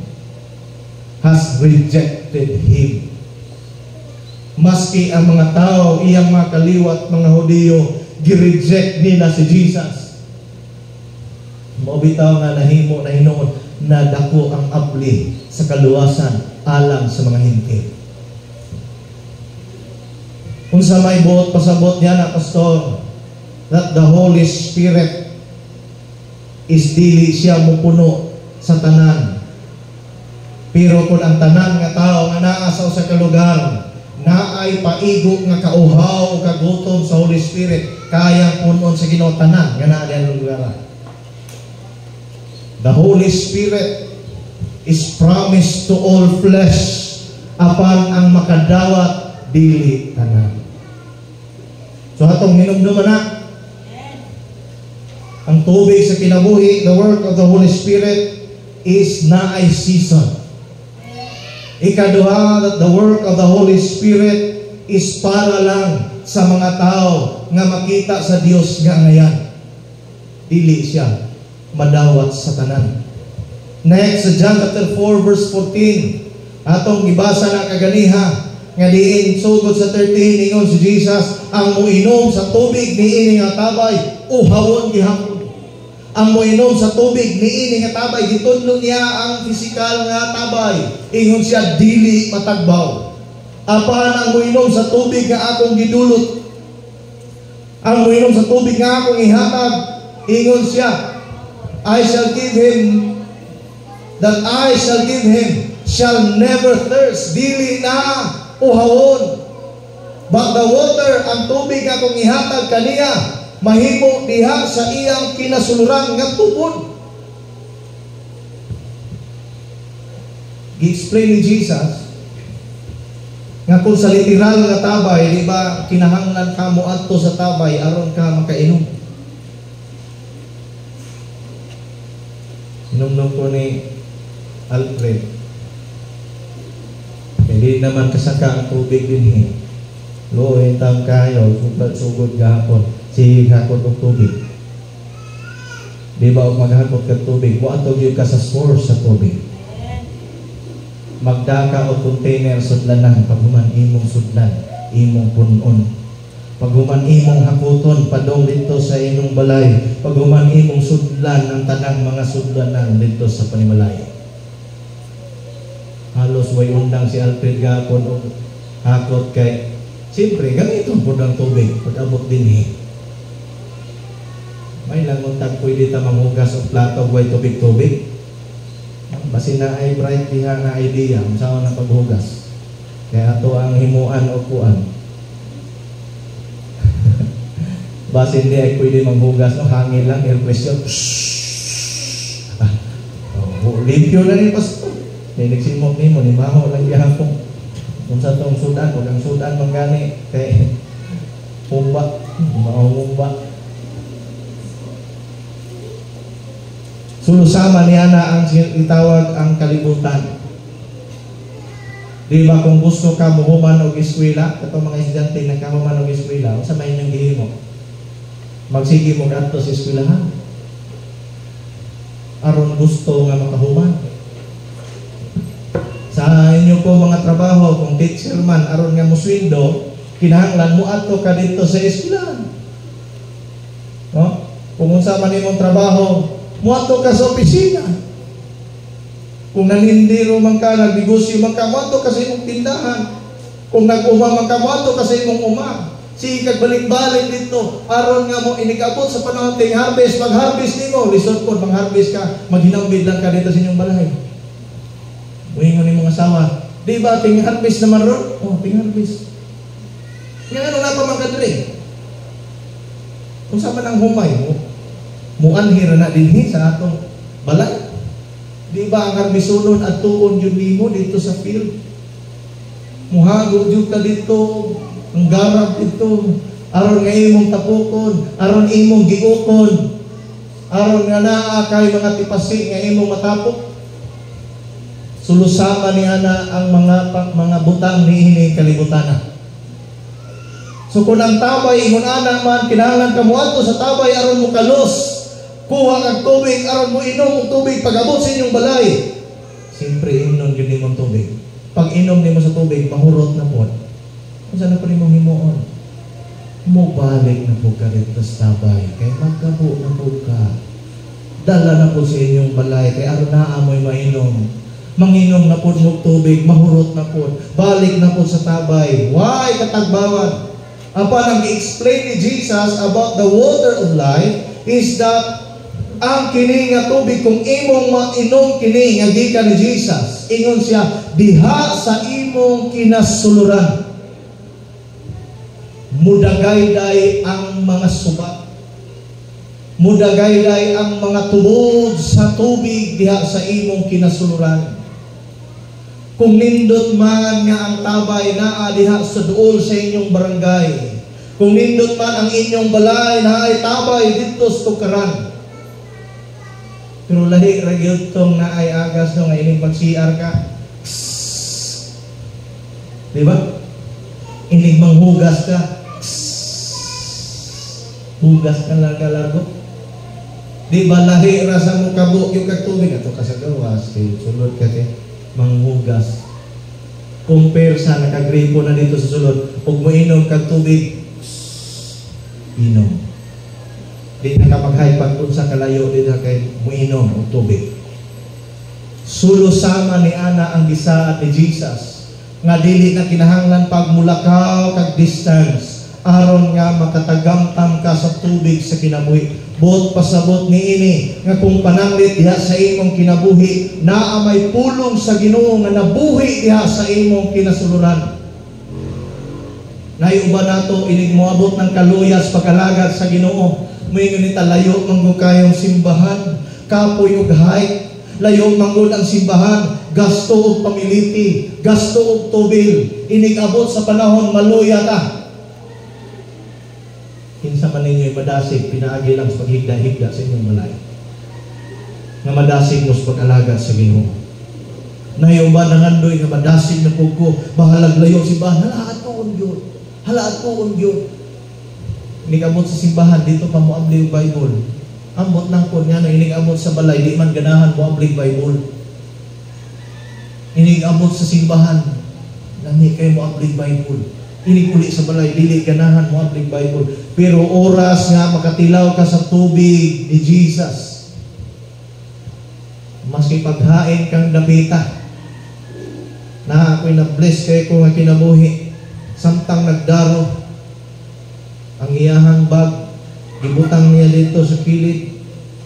S1: has rejected Him. Maski ang mga tao, iyang mga kaliwat, mga Hudiyo, gireject nila si Jesus. Maubitaw nga nahimo na hinoon na dako ang abli sa kaluwasan alang sa mga hinti. Kung sa may buot pasabot niya na pastor, that the Holy Spirit is dili siya mupuno sa tanan. Pero kung ang tanan nga tao nga naa sa usa ka lugar, naay paigo nga kauhaw o kagutom sa Holy Spirit, kayang punon sa Ginoo tanan nga naa diha lugar. The Holy Spirit is promised to all flesh, apan ang makadawat dili tanan. So atong hinumduman na ang tubig sa kinabuhi, the work of the Holy Spirit is naay season. Ikaduha, that the work of the Holy Spirit is para lang sa mga tao nga makita sa Dios nga ngayan. Dili siya madawat sa tanan. Next, sa John chapter 4 verse 14, atong gibasa na kaganiha nga diin sugod sa 13, ingon si Jesus, ang muinom sa tubig niini nga tabay uhawon gihapon. Ang moinom sa tubig niini nga tabay, gitudlo niya ang pisikal nga tabay. Ingon siya, dili matagbaw. Apan ang moinom sa tubig nga akong gidulot, ang moinom sa tubig nga akong ihatag, ingon siya, I shall give him, that I shall give him, shall never thirst. Dili na uhawon. But the water, ang tubig nga akong ihatag kaniya, mahimo diha sa iyang kinasuluran nga tubod. Gi-explain ni Jesus nga kung sa literal nga tabay, di ba, kinahanglan ka mo adto sa tabay aron ka makainom. Inom ko ni Alfred. Hindi naman kasaka ang tubig din eh. Luoy tam kayo, sugod gahapon. Sige hakot og tubig. Di ba og maghakot kag tubig, wa ato gyud ka sa source sa tubig. Magdaka o container sudlanan paghuman imong sudlan, imong punon. Paghuman imong hakuton padong dito sa imong balay, paghuman imong sudlan ang tanang mga sudlanan dito sa panimalay. Halos way undang si Alfred gapon og hakot kay siyempre gamiton pud ang tubig pud abot dinhi. May lang untag pwede ta manghugas og plato way tubig-tubig. Basi na ay bright diha na idea unsa na paghugas. Kaya ato ang himuan o kuan. Basi hindi ay pwede maghugas no, hangin lang, air pressure. Limpyo na rin pastor. Nagsimok nimo ni maho lang gihapon. Unsa tong sudan, wag ang sudan manggani kay umba, maumba. Sulusama niya na ang itawag ang kalibutan. Di ba kung gusto ka muhuman og eskwela, kato mga estudyante nagkahuman og eskwela, unsa may inyong gihimo? Magsige mo kadto sa eskwelahan. Aron gusto nga makahuman. Sa inyo po mga trabaho, kung teacher man aron nga muswindo, kinahanglan mo adto ka dito sa eskwelahan. No? Kung unsa man imong trabaho, muato ka sa opisina. Kung nanindiro man ka, nagnegosyo man ka, muato ka sa imong tindahan. Kung nag-uma man ka, muato ka sa imong uma. Sige kag balik-balik dito aron nga mo inigabot sa panahon ting harvest. Mag-harvest nimo, lisod po mag-harvest ka, maghinambid lang ka dito sa inyong balay. Muingon ni mga asawa, di ba ting harvest naman ron? Oh, ting harvest. Nga ano na pa magkadre? Kung saan man ang humay mo, muanhira na dinhi sa atong balay. Di ba ang harbisulon at tuon yun nimo dito sa field? Muhago yun ka dito, ang garap dito, aron nga imong tapukon, aron imong giukon, aron nga naa kay mga tipasi nga imong matapok. Sulusama ni ana ang mga butang niini kalibutan. So kung ang tabay ingon ana man kinahanglan ka moadto sa tabay aron mo kalos. Kuha kag tubig aron mo inom og tubig pag-abot sa inyong balay. Siyempre inom gyud nimo tubig. Pag inom nimo sa tubig mahurot na pod. Unsa na pa nimo himuon? Mo balik na po ka dito sa tabay kay magkabo na po ka. Dala na po sa inyong balay kay aron naa mo'y mainom. Manginom na po mo tubig, mahurot na po. Balik na po sa tabay. Why katagbawan? Apan ang i-explain ni Jesus about the water of life is that ang kini nga tubig kung imong mainom kini nga gikan ni Jesus, ingon siya diha sa imong kinasuluran. Mudagayday ang mga subat. Mudagayday ang mga tubod sa tubig diha sa imong kinasuluran. Kung nindot man nga ang tabay naa diha sa duol sa inyong barangay, kung nindot man ang inyong balay na ay tabay dito sa tukaran, pero lahi ra gyud tong na ay agas no nga ining pag-CR ka. Di ba? Ining manghugas ka. Hugas ka lang kalago. Di ba lahi ra sa mo kabuk yung kagtubig ato ka sa gawas kay sulod ka kay manghugas. Compare sa nakagripo na dito sa sulod, ug mo inom kag tubig, inom. Di na kapaghay pag unsa kalayo di na kay mo inom og tubig. Sulusama ni ana ang gisaad ni Jesus nga dili na kinahanglan pagmulakaw kag distance aron nga makatagamtam ka sa tubig sa kinabuhi. Bot pasabot niini nga kung pananglit diha sa imong kinabuhi naa may pulong sa Ginoo nga nabuhi diha sa imong kinasuluran. Naiuban nato inig moabot ng kaluyas pagkalagad sa Ginoo. Moingon ni layo manggo kayong simbahan, kapoy ug hike, layo manggo ang simbahan, gasto og pamiliti, gasto og tubil, inig abot sa panahon maluya ta. Kinsa man ninyo madasig pinaagi lang sa paghigda-higda sa inyong balay. Nga madasig mo sa pag-alagad sa Ginoo. Naiuban ng andoy nga madasig na pugko, bahalag layo simbahan, halaat ko ungyod. Halaat ko ungyod. Inig-abot sa simbahan, dito pa mo abli yung Bible. Ambot ng po niya na inig-abot sa balay, di man ganahan mo abli Bible. Inig-abot sa simbahan, lami kayo mo abli Bible. Inig-uli sa balay, dili ganahan mo abli Bible. Pero oras nga makatilaw ka sa tubig ni Jesus. Maski paghain kang dabita, na ako'y na-bless kayo kung nga kinabuhi. Samtang nagdaro ang iyahang bag, ibutang niya dito sa kilid,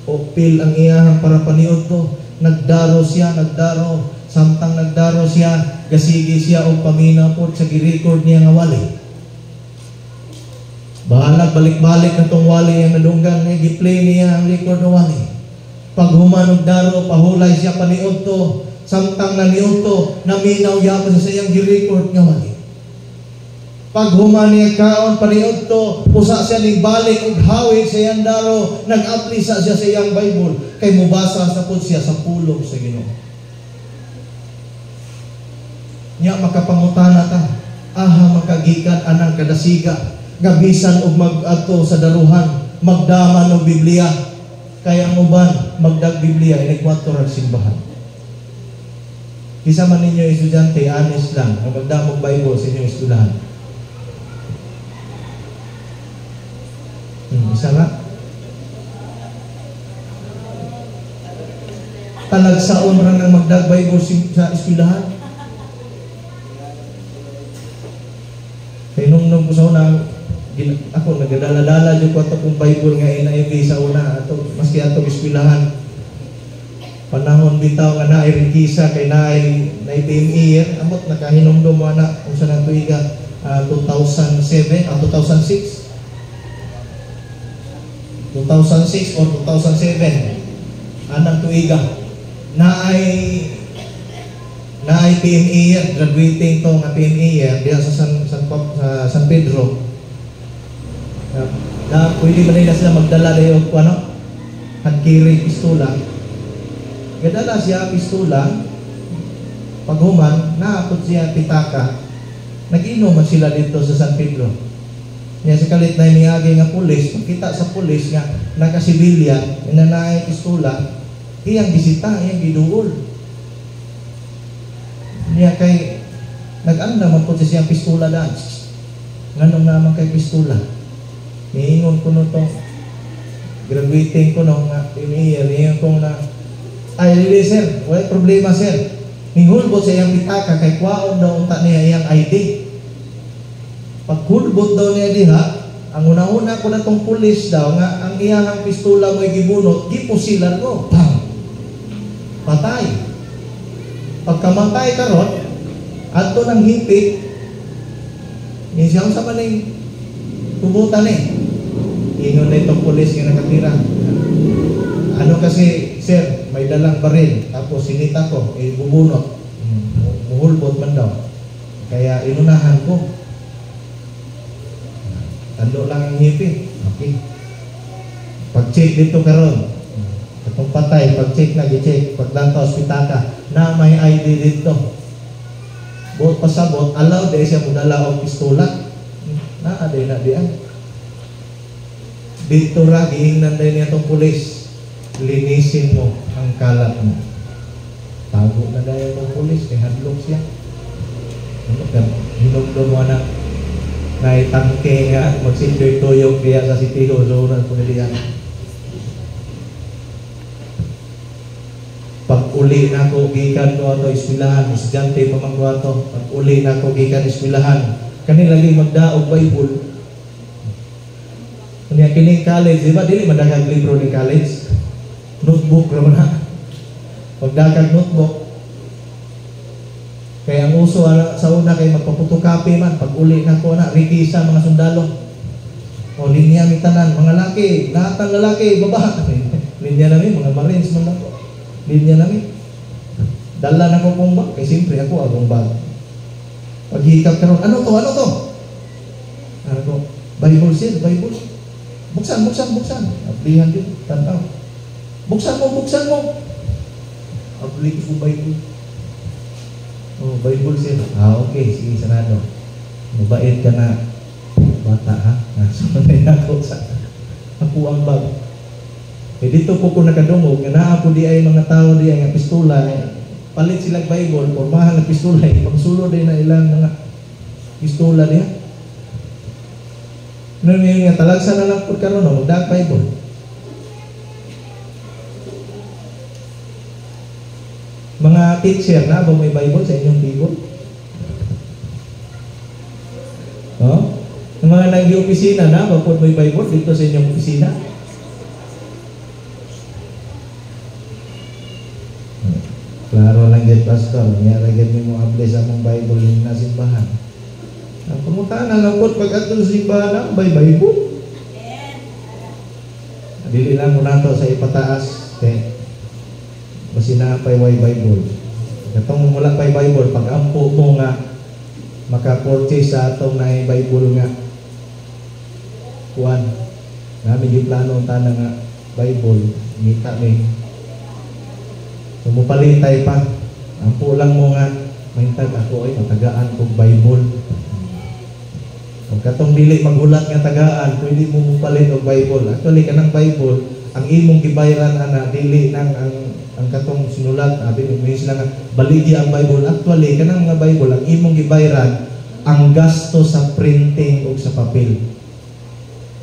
S1: opil ang iyahang para paniod ko. Nagdaro siya, nagdaro. Samtang nagdaro siya, gasigi siya o pamina po sa gi-record niya nga wali. Bahalag balik-balik na itong wali ang nadunggan niya, gi-play niya ang record na wali. Pag humanog daro, pahulay siya paniod to. Samtang naniod to, naminaw yaman sa iyang gi-record nga wali. Pag humani kaon paniod to, pusa siya ning balik ug hawid sa iyang daro, nag-apply sa siya sa iyang Bible, kay mubasa sa pud siya sa pulong sa Ginoo. Nya makapangutana ta, aha makagikan anang kadasiga, gabisan og mag-adto sa daruhan, magdaman og Biblia, kaya ang uban magdag Biblia inig kwarto ra simbahan. Kisa man ninyo estudyante, honest lang, ang magdamog Bible sa inyong eskwelahan. Isa nga. Talagsaon ra nang magdag Bible sa eskwelahan. Kaya nung ko sa una, ako nagdala-dala yung ko itong Bible nga NIV sa una, maski atong eskwelahan. Panahon bitaw nga naay rikisa kay naay PME, amot nakahinumdum mo na kung saan ang tuiga 2007 o 2006 or 2007 anang tuiga naay PME graduating to nga PME diya sa San Pedro na pwede ba nila sila magdala dayo ano handkiri pistola. Gadala siya pistola, paghuman, naakot siya pitaka, nag-inom man sila dito sa San Pedro. Niya sa kalit na iniagi nga pulis, makita sa pulis nga nakasibilya, inanaay pistola, iyang bisita, iyang giduol. Niya kay, nag-ano naman po siya pistola daan. Nganong naman kay pistola. Niingon ko no to, graduating ko no nga, iniyan ko na, ay, really, sir. Wala problema, sir. Hinghulbot sa iyang pitaka kay kwaon daw unta niya iyang ID. Pag hulbot daw niya diha, ang una-una ko na tong pulis daw nga ang iyang pistola mo'y gibunot, gipusilan ko. Bang! Patay. Pagkamatay karon, adto ng hipit, siyang sa maning tubutan Ingon na itong pulis nga nakatira. Ano kasi, sir, may dalang baril, tapos sinita ko, bubunot. Muhulbot man daw. Kaya inunahan ko. Tando lang ang hipit. Okay. Pag-check dito karon, itong patay, pag-check na, i-check, paglantaw hospitaka, na may ID dito. Buot pasabot, alaw dahil siya mudala o pistola. Naaday na diyan. Dito ra, giingnan dahil niya itong pulis. Linisin mo ang kalat mo. Tago na dahil ng pulis, kaya hadlok siya. Hinugdo mo na naitangke nga, magsindoy tuyog diya sa sitiho, zonan po niliyan. Pag uli na ko, gikan ko ito eskwelahan, estudyante pa man ko ito, pag uli na ko, gikan eskwelahan, kanilang magdaog Bible. Kanya kining college, di ba? Dili madagang libro ni college. Notebook naman na. Pagdagang notebook. Kaya ang uso sa una kay magpaputukapi man, pag uli na ko na, rikisa mga sundalo. O linya mi tanan, mga laki, lahat ng lalaki, baba. Linya namin, mga Marines man lang ko. Linya namin. Dala na ko kong bag, kaya siyempre ako agong bag. Pag hikap ka ron, ano to? Ano ko? Bible sir, Bible. Buksan. Aplihan din, tanaw. Buksan mo. Apli ko Bible. Oh, Bible sir. Okay, sige, sarado. Mabait ka na bata, ha? Sunay na ako sa ako ang bag. Dito po ko nakadungog, nga naa po di ay mga tao di ay nga pistola, palit silang Bible, pormahan na pistola, pagsulo din na ilang mga pistola niya. Ano yung nga, talagsa na lang po karon no, magdag Bible. Mga teacher na ba may Bible sa inyong Bible? No? Yung mga nag-opisina na, ba po may Bible dito sa inyong opisina? Klaro lang yan, Pastor. Niyaragyan mo able sa mong Bible yung nasimbahan. Ang pumuntaan na lang po pag ato sa simbahan na, may Bible. Dili lang mo nato sa ipataas. Basi na pa'y Bible. Katong wala pa'y Bible, pag ampo mo nga maka-purchase sa atong na Bible nga kuan. Namin yung plano tana nga Bible, ngita mi. Sumupalintay pa. Ampo lang mo nga, mahintag ako ay matagaan kong Bible. Pag katong dili maghulat nga tagaan, pwede mo mupalit og Bible. Actually, kanang Bible, ang imong gibayran ana dili nang ang katong sinulat, abi may sila nga baligi ang Bible. Actually, kanang mga Bible, ang imong gibayran ang gasto sa printing o sa papel.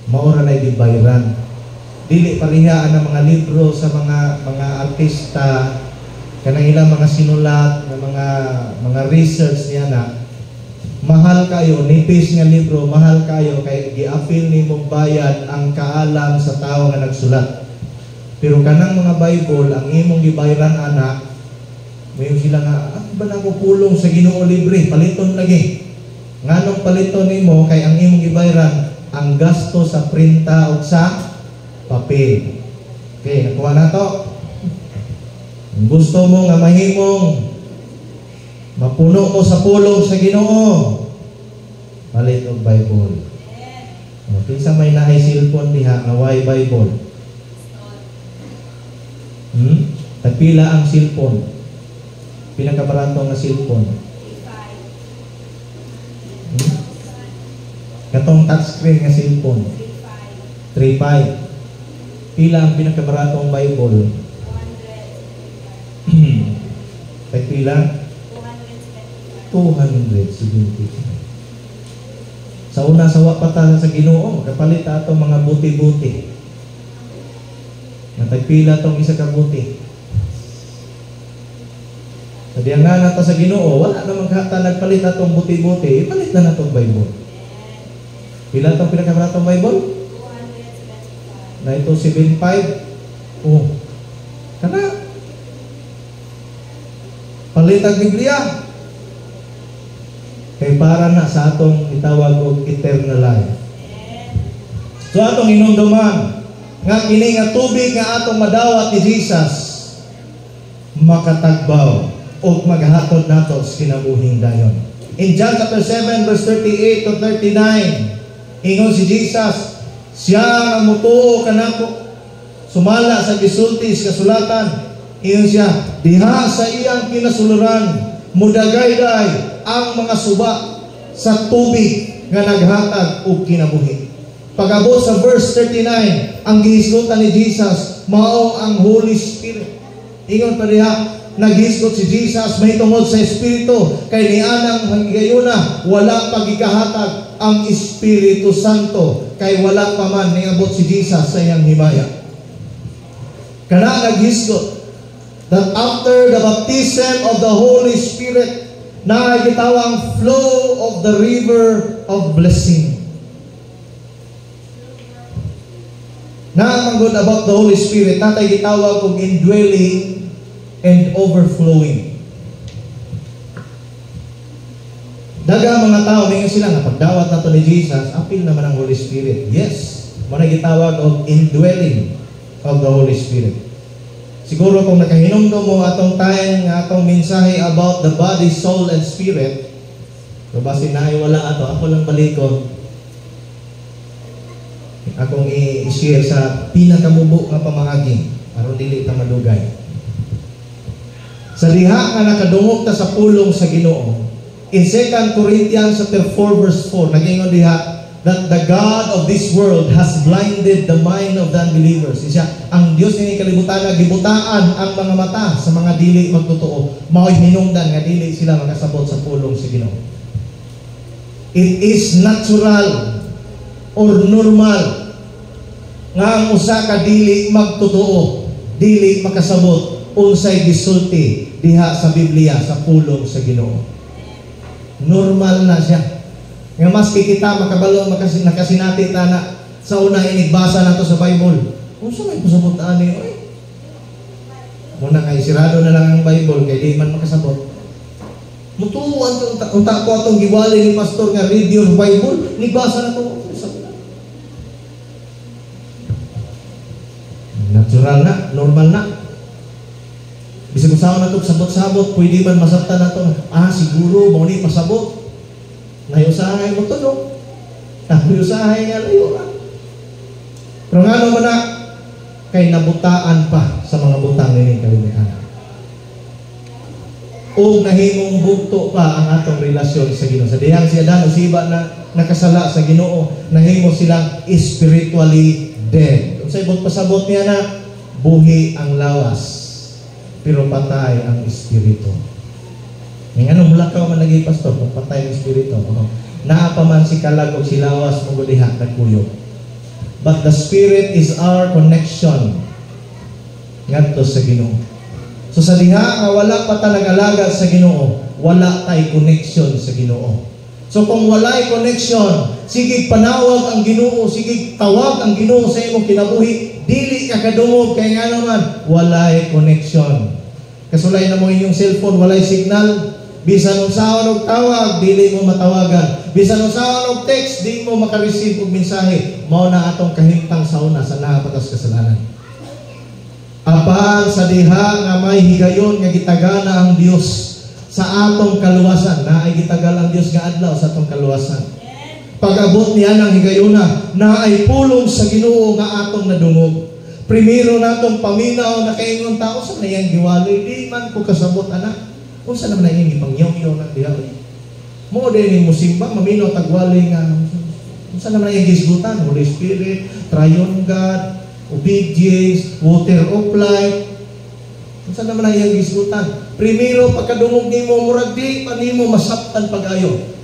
S1: Maura na gibayran. Dili parihaan ang mga libro sa mga artista, kanang ilang mga sinulat, mga research niya na mahal kayo, nipis nga libro, mahal kayo kay giapil nimong bayad ang kaalam sa tao nga nagsulat. Pero kanang mga Bible, ang imong gibayran ana, mayon sila nga, ba na ko pulong sa Ginoo libre, paliton lagi. Nganong paliton nimo kay ang imong gibayran ang gasto sa printa o sa papel. Okay, nakuha na to. Kung gusto mo nga mahimong mapuno ko sa pulong sa Ginoo, palit og Bible. O, pinsa may naay cellphone diha nga way Bible. Tagpila ang cellphone. Pinakabarato nga cellphone. Katong touchscreen nga cellphone. 3.5. Pila ang pinakabaratong Bible? 200. Tagpila? 270. Sa una sa wapatan sa Ginoo, kapalit ato mga buti-buti. Natagpila tong isa ka buti. Sa diyan nga nato sa Ginoo, wala namang kata nagpalit atong buti-buti, ipalit na natong Bible. Pila tong pinakabaratong Bible? 275. Na ito 75. Oh. Kana palit ang Biblia. Kay para na sa atong itawag og eternal life. So atong inumduman nga kini nga tubig nga atong madawat ni Jesus makatagbaw o maghatod nato sa kinabuhing dayon. In John chapter 7 verse 38 to 39, ingon si Jesus, siya ang mutuo kanako, sumala sa gisultis kasulatan, ingon siya, diha sa iyang kinasuluran, mudagayday ang mga suba sa tubig nga naghatag og kinabuhi. Pag-abot sa verse 39, ang gihisgotan ni Jesus mao ang Holy Spirit. Ingon pa diha, naghisgot si Jesus may tungod sa Espiritu, kay nianang hangigayuna wala pagikahatag ang Espiritu Santo, kay wala pa man niabot si Jesus sa iyang himaya. Kana naghisgot that after the baptism of the Holy Spirit, na gitawang flow of the river of blessing. Na ang good about the Holy Spirit, natay gitawag kong indwelling and overflowing. Daga mga tao, may sila nga pagdawat nato ni Jesus, apil naman ang Holy Spirit. Yes, muna gitawag og indwelling of the Holy Spirit. Siguro kung nakahinumdum mo atong time nga atong mensahe about the body, soul, and spirit, so basin na wala ato, ako lang balikon. Akong i-share sa pinakamubo nga pamahagi aron dili ta madugay. Sa diha nga nakadungog ta sa pulong sa Ginoo. In 2 Corinthians chapter 4 verse 4, nagingon diha that the God of this world has blinded the mind of the unbelievers. Siya, ang Dios ni kalibutan gibutaan ang mga mata sa mga dili magtotoo. Mao'y hinungdan nga dili sila makasabot sa pulong sa Ginoo. It is natural or normal nga ang usa ka dili magtotoo, dili makasabot unsay gisulti diha sa Biblia sa pulong sa Ginoo. Normal na siya. Nga maski kita makabalo nakasinati ta na sa una inigbasa nato sa Bible. Unsa may pasabot ani oy? Muna kay sirado na lang ang Bible kay di man makasabot. Mutuan unta ko atong giwali ni pastor nga read your Bible, nibasa na to. Natural na, normal na. Bisag usawa na ito, sabot-sabot, pwede man masabtan na ito. Siguro, mo ni pasabot. Nayusahay mo ito, no? Nayusahay nga layo ka. Pero nga naman na, kay nabutaan pa sa mga butang nini kalimihan. O nahimong bugto pa ang atong relasyon sa Ginoo. Sa diyang siya dan, usiba na nakasala sa Ginoo, nahimo silang spiritually dead. Kung sa ibang pasabot niya na, buhi ang lawas, pero patay ang espiritu. Ngayon, ano mula ka man lagi, pastor, kung patay ang espiritu. Naapa man si kalag o si lawas, maguliha, nagkuyo. But the spirit is our connection ngadto sa Ginoo. So sa diha nga wala pa ta nag-alaga sa Ginoo, wala tay connection sa Ginoo. So kung walay connection, sige panawag ang Ginoo, sige tawag ang Ginoo sa imong kinabuhi, dili ka kadungog kay nga naman walay connection. Kasulay na mo inyong cellphone, walay signal, bisan unsaon og tawag, dili mo matawagan. Bisan unsaon og text, di mo maka-receive og mensahe. Mao na atong kahimtang sauna sa napatas kasalanan. Apan sa diha nga may higayon nga gitagana ang Dios sa atong kaluwasan, na ay gitagal ang Dios nga adlaw sa atong kaluwasan. Pag-abot niya ng higayuna, na ay pulong sa Ginoo nga atong nadungog. Primero natong paminaw na kaingon tao sa nayang giwaloy, di man ko kasabot anak. Kung saan naman na yung ipangyaw-yaw ng diha. Mo din yung musimba, maminaw tagwaloy nga. Kung saan naman na yung gisgutan, Holy Spirit, Triune God, obedience, water of life. Kung saan naman na yung gisgutan. Primero, pagkadungog ni mo, murag di, panimo masaptan pag-ayo.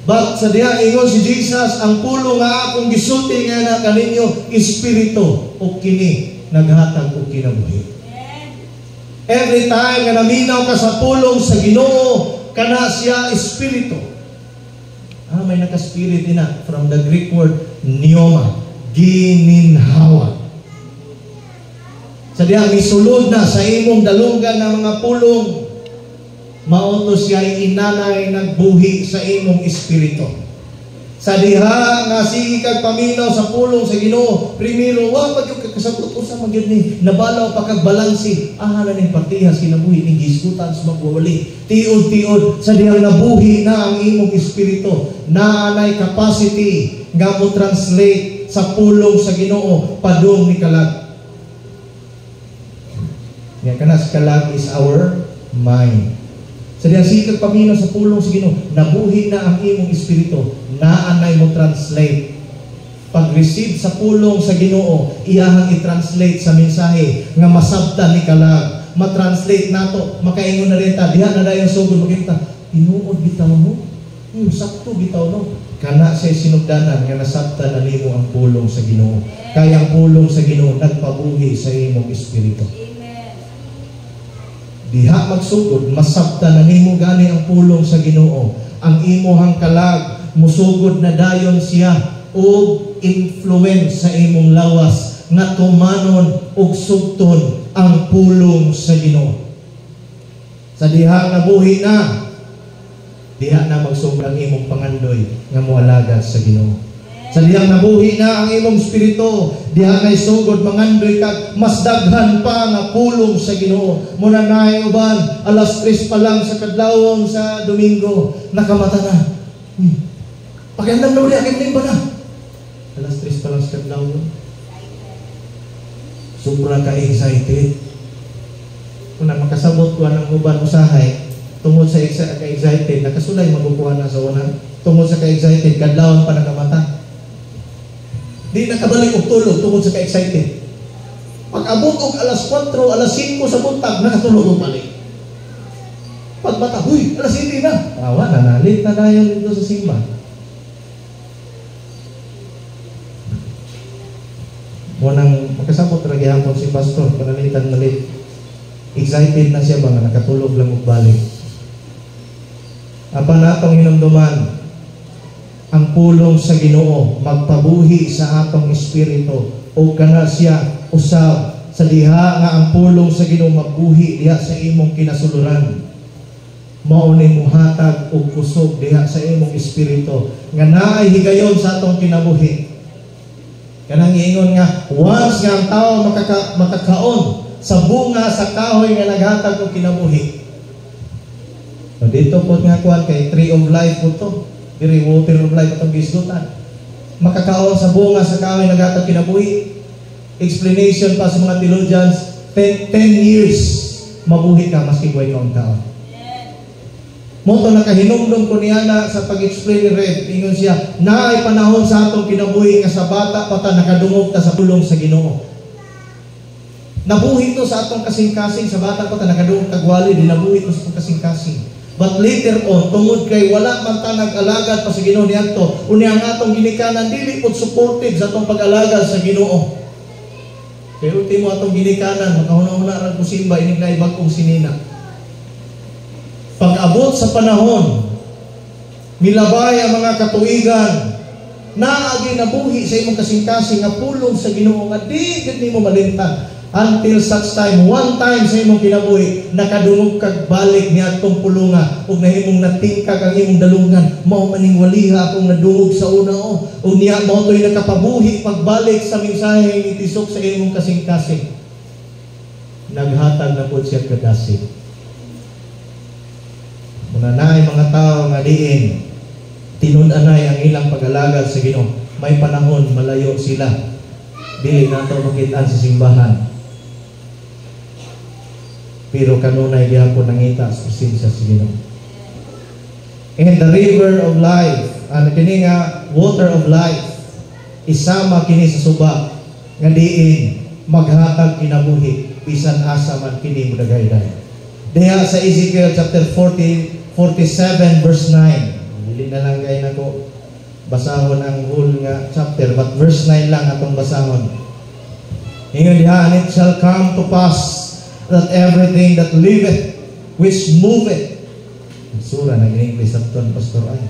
S1: But sa diha ingon si Jesus, ang pulo nga akong gisulti nga na kaninyo, espiritu o kini, naghatag o kinabuhi. Every time nga naminaw ka sa pulong sa Ginoo, kana siya espiritu. May naka-spirit na from the Greek word pneuma, gininhawa. Sa diha misulod na sa imong dalunggan ng mga pulong, mauto siya inanay nagbuhi sa imong espiritu. Sa diha nga sige kag paminaw sa pulong sa Ginoo, primero wa pag yung kakasabot usa man gyud ni nabalaw pa kag balansi, na ning partihas kinabuhi ning gisgutan sa magwawali. Tiod-tiod sa diha nabuhi na ang imong espiritu, naanay capacity nga mo translate sa pulong sa Ginoo padung ni kalag. Nga kana sa kalag is our mind. Sa diyan sikag paminaw sa pulong sa Ginoo, nabuhi na ang imong espiritu, naanay mo translate. Pag-receive sa pulong sa Ginoo, iyahang i-translate sa mensahe nga masabtan ni kalag. Ma-translate nato, makaingon na rin ta, diha na dayon sugod makita, tinuod bitaw no, sakto bitaw no. Kana sa sinugdanan nga nasabtan na nimo ang pulong sa Ginoo. Kaya ang pulong sa Ginoo nagpabuhi sa imong espiritu. Diha magsugod, masabtan na nimo gani ang pulong sa Ginoo. Ang imuhang kalag, musugod na dayon siya o influence sa imong lawas nga tumanon og sugton ang pulong sa Ginoo. Sa diha nabuhi na, diha na magsugod ang imong pangandoy nga moalagad sa Ginoo. Sa diyang nabuhi na ang imong espiritu, diha na isugod mangandoy kag mas daghan pa nga pulong sa Ginoo. Muna na uban, alas 3 pa lang sa kadlawon sa Domingo, nakamata na. Pagandam na uli, akin ba na? Alas 3 pa lang sa kadlawon. Sobra ka excited. Kung na makasabot ko ng uban usahay, tungod sa ka-excited, nakasulay magkukuha na sa unang. Tungod sa ka-excited, kadlawon pa nakamata. Di nakabalik og tulog tungod sa ka-excited. Pag-abot og alas 4, alas 5 sa buntag, nakatulog og balik. Pagbata, huy, alas 7 na. Awa, nanalit na dayon dito sa simba. Munang makasabot ra gihapon si pastor, panalitan malit. Excited na siya ba nga nakatulog lang og balik. Apa natong hinumduman ang pulong sa Ginoo magpabuhi sa atong espiritu o kana siya usab sa diha nga ang pulong sa Ginoo magbuhi diha sa imong kinasuluran. Mao ni muhatag og kusog diha sa imong espiritu nga naay higayon sa atong kinabuhi. Kanang ingon nga once nga ang tao makakaon sa bunga sa kahoy nga naghatag og kinabuhi. So dito po nga kuan kay tree of life po to. Diri water of life atong gisgutan. Makakaon sa bunga sa kahoy naghatag kinabuhi. Explanation pa sa mga theologians, 10 years mabuhi ka maski buhay ka ang taon. Moto nakahinumdum ko niya na sa pag-explain ni Red, ingon siya, naay panahon sa atong kinabuhi nga sa bata pa ta nakadungog ta sa pulong sa Ginoo. Nabuhi to sa atong kasing-kasing sa bata pa ta nakadungog tagwali, dinabuhi to sa atong kasing-kasing. But later on, tungod kay wala man ta nag-alagad pa sa Ginoo niadto, uni ang atong ginikanan dili pud supported sa atong pag-alagad sa Ginoo. Kay ultimo atong ginikanan, makahuna-huna ra ko simba inig na bag-ong sinina. Pag-abot sa panahon, milabay ang mga katuigan, naagi nabuhi sa imong kasing-kasing nga pulong sa Ginoo nga di gid nimo malimtan. Until such time, one time sa imong kinabuhi, nakadungog kag balik niya atong pulunga ug nahimong natingkag ang imong dalungan, mao maning waliha akong nadungog sa una o ug niya mao toy nakapabuhi pagbalik sa mensahe nga itisok sa imong kasing-kasing. Naghatag na pud siya kadasig. Muna naay mga tao nga diin tinun-anay ang ilang pag-alagad sa Ginoo, may panahon malayo sila, dili nato makitaan sa simbahan. Pero kanunay gihapon nangita sa presensya sa Ginoo. And the river of life, kini nga water of life, isama kini sa suba nga diin maghatag kinabuhi bisan asa man kini modagayday. Diha sa Ezekiel chapter 47 verse 9. Dili na lang gay nako basahon ang whole nga chapter, but verse 9 lang atong basahon. Ingon diha, and it shall come to pass that everything that liveth, which moveth. Sura na English sapton pastor ay.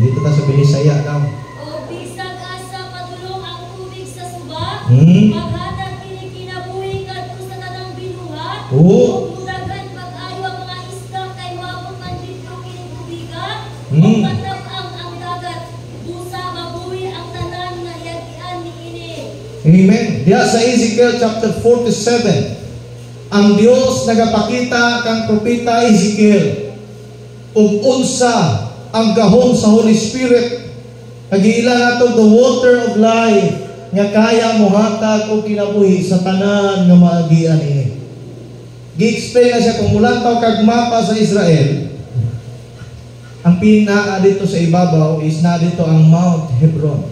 S1: Dito ta sa Binisaya now.
S2: O bisag asa padulong ang tubig sa suba, maghatag kini kinabuhi kadto sa tanang binuhat. O mudagan pag-ayo ang mga isda kay maabot man dito kini tubigan. O matabang ang dagat, busa mabuhi ang tanan nga yagian niini.
S1: Amen. Diya sa Ezekiel chapter 47. Ang Dios nagapakita kang propeta Ezekiel ug unsa ang gahom sa Holy Spirit kagiila nato the water of life nga kaya mohatag og kinabuhi sa tanan nga maagian ini. Gi-explain na siya kung mulantaw kag mapa sa Israel, ang pinaa dito sa ibabaw is na dito ang Mount Hebron.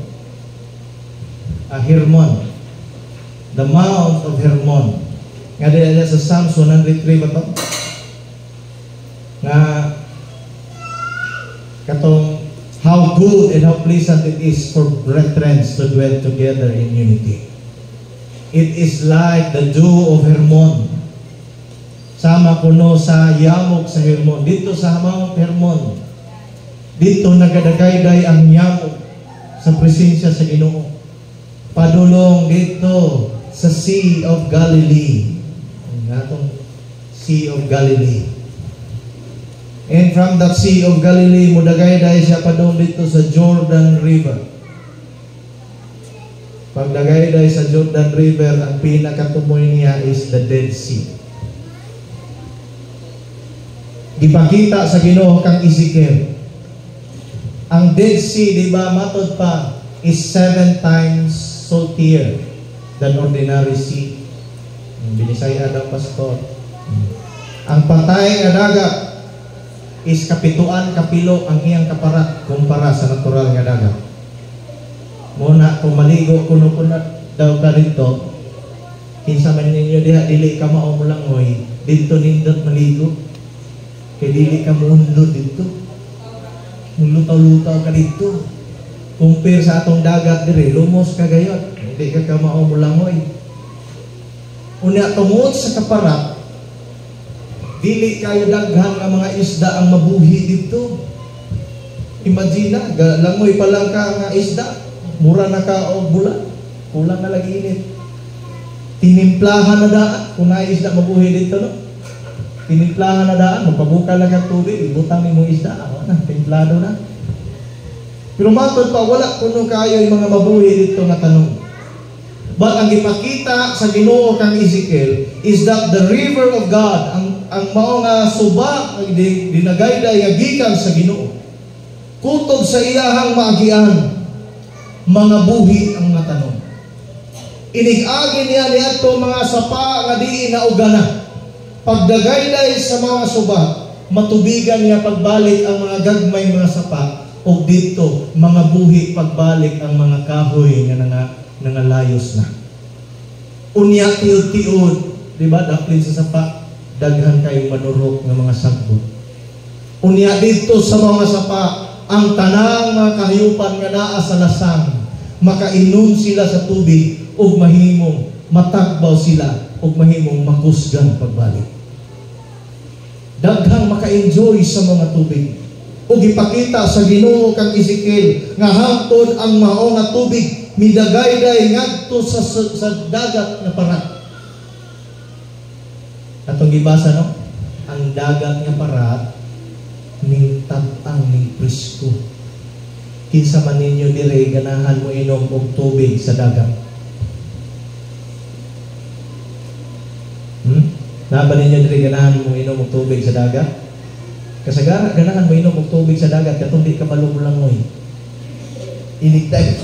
S1: Hermon. The Mount of Hermon. Nga dila sa Psalms 103 ba to? Nga katong how good and how pleasant it is for brethren to dwell together in unity. It is like the dew of Hermon. Sama kuno sa yamok sa Hermon. Dito sa Mount Hermon, dito nagadagayday ang yamok sa presensya sa Ginoo. Padulong dito sa Sea of Galilee. Natong Sea of Galilee. And from that Sea of Galilee, mudagay-day siya padung dito sa Jordan River. Pagdagay-day sa Jordan River, ang pinakatumoy niya is the Dead Sea. Gipakita sa Ginoo kang Ezekiel. Ang Dead Sea, di ba, matod pa, is 7 times saltier than ordinary sea. Binisaya ng pastor. Ang patay nga dagat is kapituan kapilo ang iyang kaparat kumpara sa natural nga dagat. Muna kung maligo kuno daw ka dito, kinsa man ninyo diha dili ka mao mulangoy, dito nindot maligo. Kay dili ka muundod dito. Mulutaw-lutaw ka dito. Compare sa atong dagat dire, lumos ka gayod. Hindi ka mao mulangoy. Unya tungod sa kaparat, dili kayo daghan nga mga isda ang mabuhi dito. Imagine, langoy pa lang ka nga isda, mura na ka o bulan, kulang na lagi init. Tinimplahan na daan, kung na isda mabuhi dito, no? Tinimplahan na daan, magpabuka lang ang tubig, ibutang mo isda, timplado na. Pero matod pa, wala kuno kayo yung mga mabuhi dito nga tanong. But ang ipakita sa Ginoo kang Ezekiel is that the river of God, ang mao nga suba dinagayday nga gikan sa Ginoo, kutob sa iyahang maagian, mga buhi ang mga tanong. Inig-agi niya niadto mga sapa nga di naugana. Pagdagayday sa mga suba, matubigan niya pagbalik ang mga gagmay mga sapa, o dito mga buhi pagbalik ang mga kahoy nga nangalayos na. Unya tiud-tiud, di ba? Daplin sa sapa, daghan kayong manurok ng mga sagbot. Unya dito sa mga sapa, ang tanang mga kahayupan nga naa sa lasang, makainom sila sa tubig, ug mahimong matagbaw sila, ug mahimong makusgan pagbalik. Daghang maka-enjoy sa mga tubig. Ug ipakita sa Ginoo kang Ezekiel nga hangtod ang mao nga tubig midagayday ngadto sa dagat nga parat. Atong gibasa, no? Ang dagat nga parat ning tat-ang ning presko. Kinsa man ninyo dire ganahan mo inom og tubig sa dagat? Naba ninyo dire ganahan mo inom og tubig sa dagat? Kasagara ganahan mo inom og tubig sa dagat katong di ka malumulangoy. Inigday.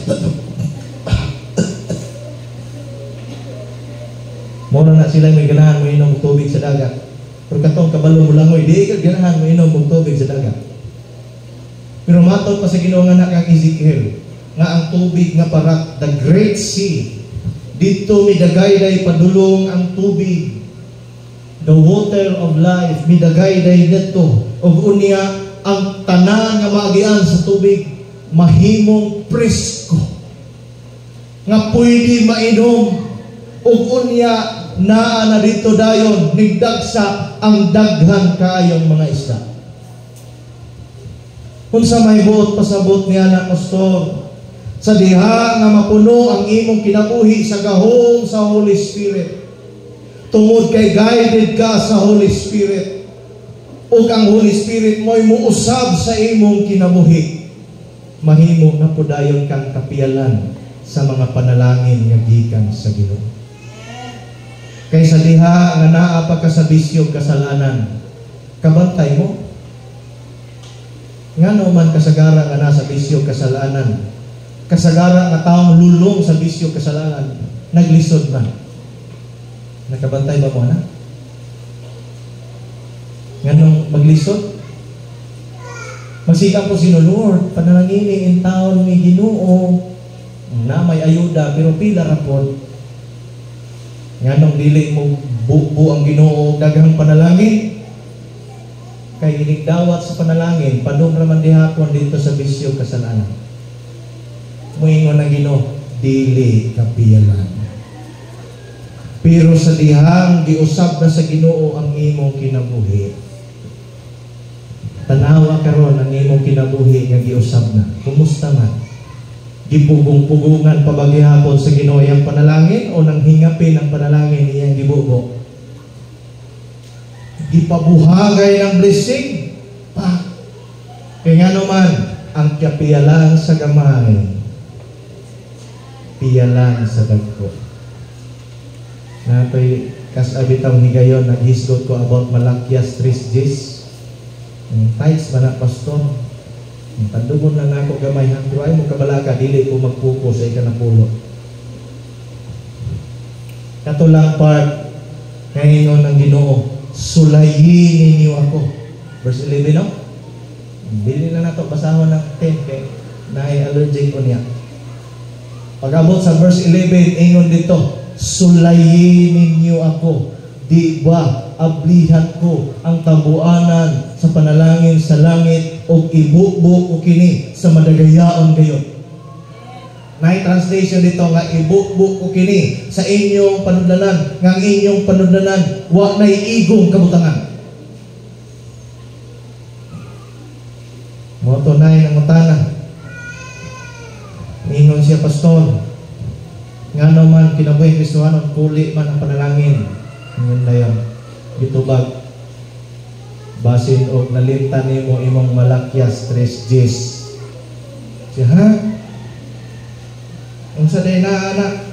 S1: Muna na sila may ganahan mo inom og tubig sa dagat. Pero katong kabalo mo langoy, di ka ganahan mo inom og tubig sa dagat. Pero matod pa sa Ginoo nga kang Ezekiel, nga ang tubig nga parat, the Great Sea, dito midagayday padulong ang tubig. The water of life, midagayday dito. Og unya, ang tanan nga maagian sa tubig, mahimong presko. Nga pwede mainom. Og unya, naa na dito dayon, nigdagsa ang daghan kaayong mga isda. Kung sa may buot pasabot niya na pastor, sa diha nga mapuno ang imong kinabuhi sa gahom sa Holy Spirit. Tungod kay guided ka sa Holy Spirit. Ug ang Holy Spirit mo'y muusab sa imong kinabuhi. Mahimo na pudayon kang kapiyalan sa mga panalangin nga gikan sa Ginoo. Kaysa diha nga naa pa ka sa bisyong kasalanan, kabantay mo. Ngano man kasagara nga nasa bisyong kasalanan, kasagara nga taong lulong sa bisyong kasalanan, naglisod na. Nakabantay ba mo na? Nganong maglisod? Magsikap po sino, Lord, panalangini in taon may Ginoo na may ayuda, pero pila rapon. Nganong dili mo buo ang Ginoo daghang panalangin, kay inigdawat sa panalangin, padung raman dihapon dito sa bisyong kasalanan. Muingon ang Ginoo, dili kapiyalan. Pero sa dihang giusab na sa Ginoo ang imong kinabuhi, tanawa karon ang imong kinabuhi nga giusab na. Kumusta man? Gipugong-pugungan pa ba gihapon sa Ginoo iyang panalangin o nang hingapin ang panalangin iyang gibugo? Gipabuhagay ng blessing pa. Kaya nga naman, ang kapiyalan sa gamay, piyalan sa dagko. Natoy kasabitang higayon, naghisgot ko about Malakias 3:10. Tithes ba na, pastor? Tandugon na nga ako gamay, hanggang ay mo kabalaga, dili ko magpuko sa ikanapulo. Katulang part, ngayon ng Ginoo, sulayin ninyo ako. Verse 11, no? Dili na nato basahon ng 10, kaya na-allergic ko niya. Pag-abot sa verse 11, ingon dito, sulayin ninyo ako. Di ba ablihan ko ang tabuanan sa panalangin sa langit o ibukbuk ko kini sa madagayaon gayon. May translation dito nga ibukbuk ko kini sa inyong panudlanan, nga inyong panudlanan wa nay igong kabutangan. Mo tunay ng utana. Ningon siya, pastor, nga naman kinabuhi Kristohanon, kuli man ang panalangin. Ngayon na yun, gitubag basin o nalimtan nimo imong Malakias 3:10. Siya, ha? Ang sa day na anak,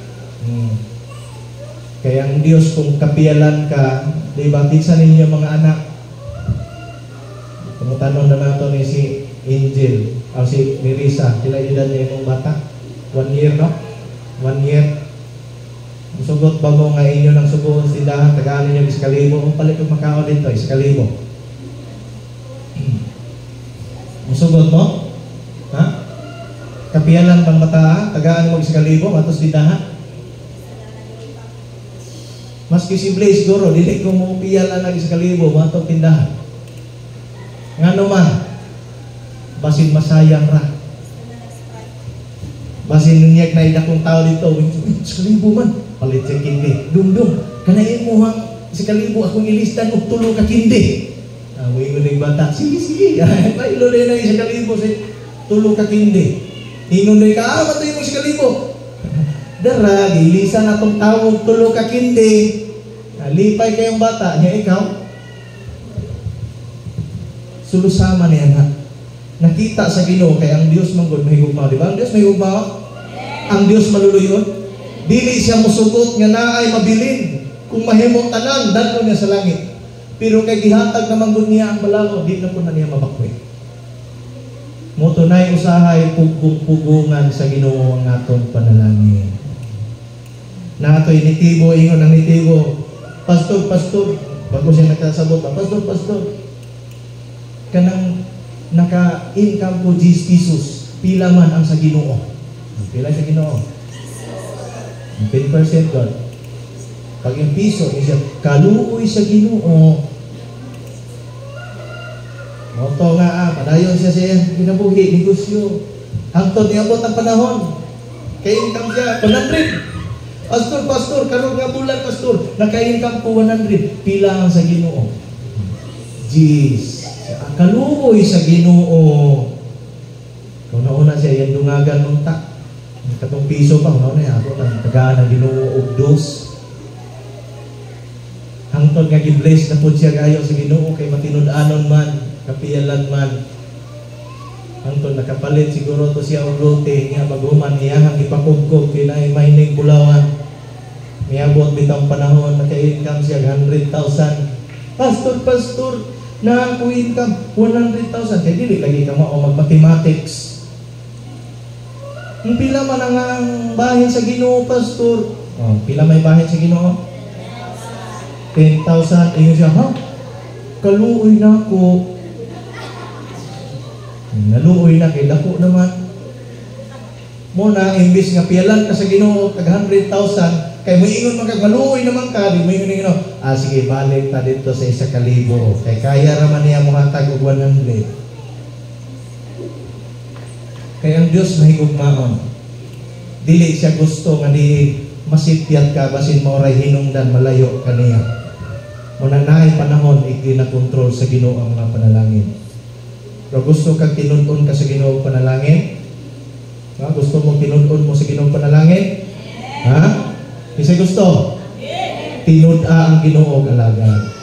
S1: kaya ang Diyos kung kapiyalan ka, di ba, kinsa ninyo mga anak? Tumutanong na nato ni si Angel, o si Mirisa, kila edad niya imong bata? 1 year, no? 1 year. Musugot ba mo nga inyo ng subuhon sindahan, tagaan ninyo sa kalibo? Kung palit kong makao dito, sa kalibo. Musugot mo? Ha? Kapiyalan pang mata, tagaan mo sa kalibo, matos sindahan? Maski si Blaze, siguro, dili ko mo piyalan lagi sa kalibo, matong tindahan. Nga naman, basin masayang ra. Basin nunyak na idakong tao dito, sa kalibo man, palit sa kindi. Dumdum, kanayin mo hang sa kalibo, akong ilistan og 3 ka kindi. Wingon ng bata, sige, pailo na yung sa kalibo, 3 ka kindi. Ingon na ka, matay mo sa kalibo. Dara, ilisan atong tao og 3 ka kindi. Lipay kayong bata, niya ikaw. Sulusama niya na. Nakita sa Ginoo kay ang Dios manggod mahigugma, di ba? Ang Dios mahigugma, ang Dios maluluyon. Dili siya musugot nga naay mabilin. Kung mahimong tanan, dadto niya sa langit. Pero kay gihatag na manggod niya ang balago, di na po na niya mabakwi. Mo tunay usahay pugpungan sa Ginoo ang atong panalangin. Natoy nitibo, ingon ang nitibo, pastor, bago siya nakasabot, pastor, kanang naka-income ko 10 pesos, pila man ang sa Ginoo. Pila sa Ginoo? 10% God. Pag yung piso, siya kaluoy sa Ginoo. Moto nga, padayon siya ginabuhi, negosyo. Hangtod niabot ang panahon. Kaya income siya, 100. Pastor, karong nga bulan, pastor, naka-income ko 100. Pila ang sa Ginoo? Jeez. Kaluoy sa Ginoo. Kung nauna siya, yan dungagan mong ta. Katong piso pa, nauna yan. Ako lang, tagaan ang Ginoo og 2. Hangtod nga gi-bless na po siya gayo sa Ginoo, kay matinud-anon man, kapiyalan man. Hangtod nakapalit siguro to siya og lote, niya baguman, iyahang ipakugkog, kinay mining Bulawan. Miabot bitang panahon, naka-income siya 100,000. Pastor, na ako income 100,000, kaya dili lagi ka mo mag-mathematics. Ang pila man ang bahin sa Ginoo, pastor? Pila may bahin sa Ginoo? 10,000. Ayun siya, ha? Kaluoy na ako. Naluoy na, kay dako naman. Muna, imbis nga piyalan ka sa Ginoo, tag 100,000, kay mo ingon magkagmaluoy naman ka, di mo ingon, sige, balik ta dito sa 1,000. Kay kaya raman niya mo hatag og 100. Kaya ang Diyos mahigugmaon. Dili siya gusto nga di masipyat ka, basin mauray hinungdan, malayo ka niya. Muna naay panahon, ikinakontrol sa Ginoo ang mga panalangin. Pero gusto kang tinun-on ka sa Ginoo panalangin? Gusto mo tinun-on mo sa Ginoo panalangin? Ha? Kasi gusto? Tinud-a ang Ginoo alagad.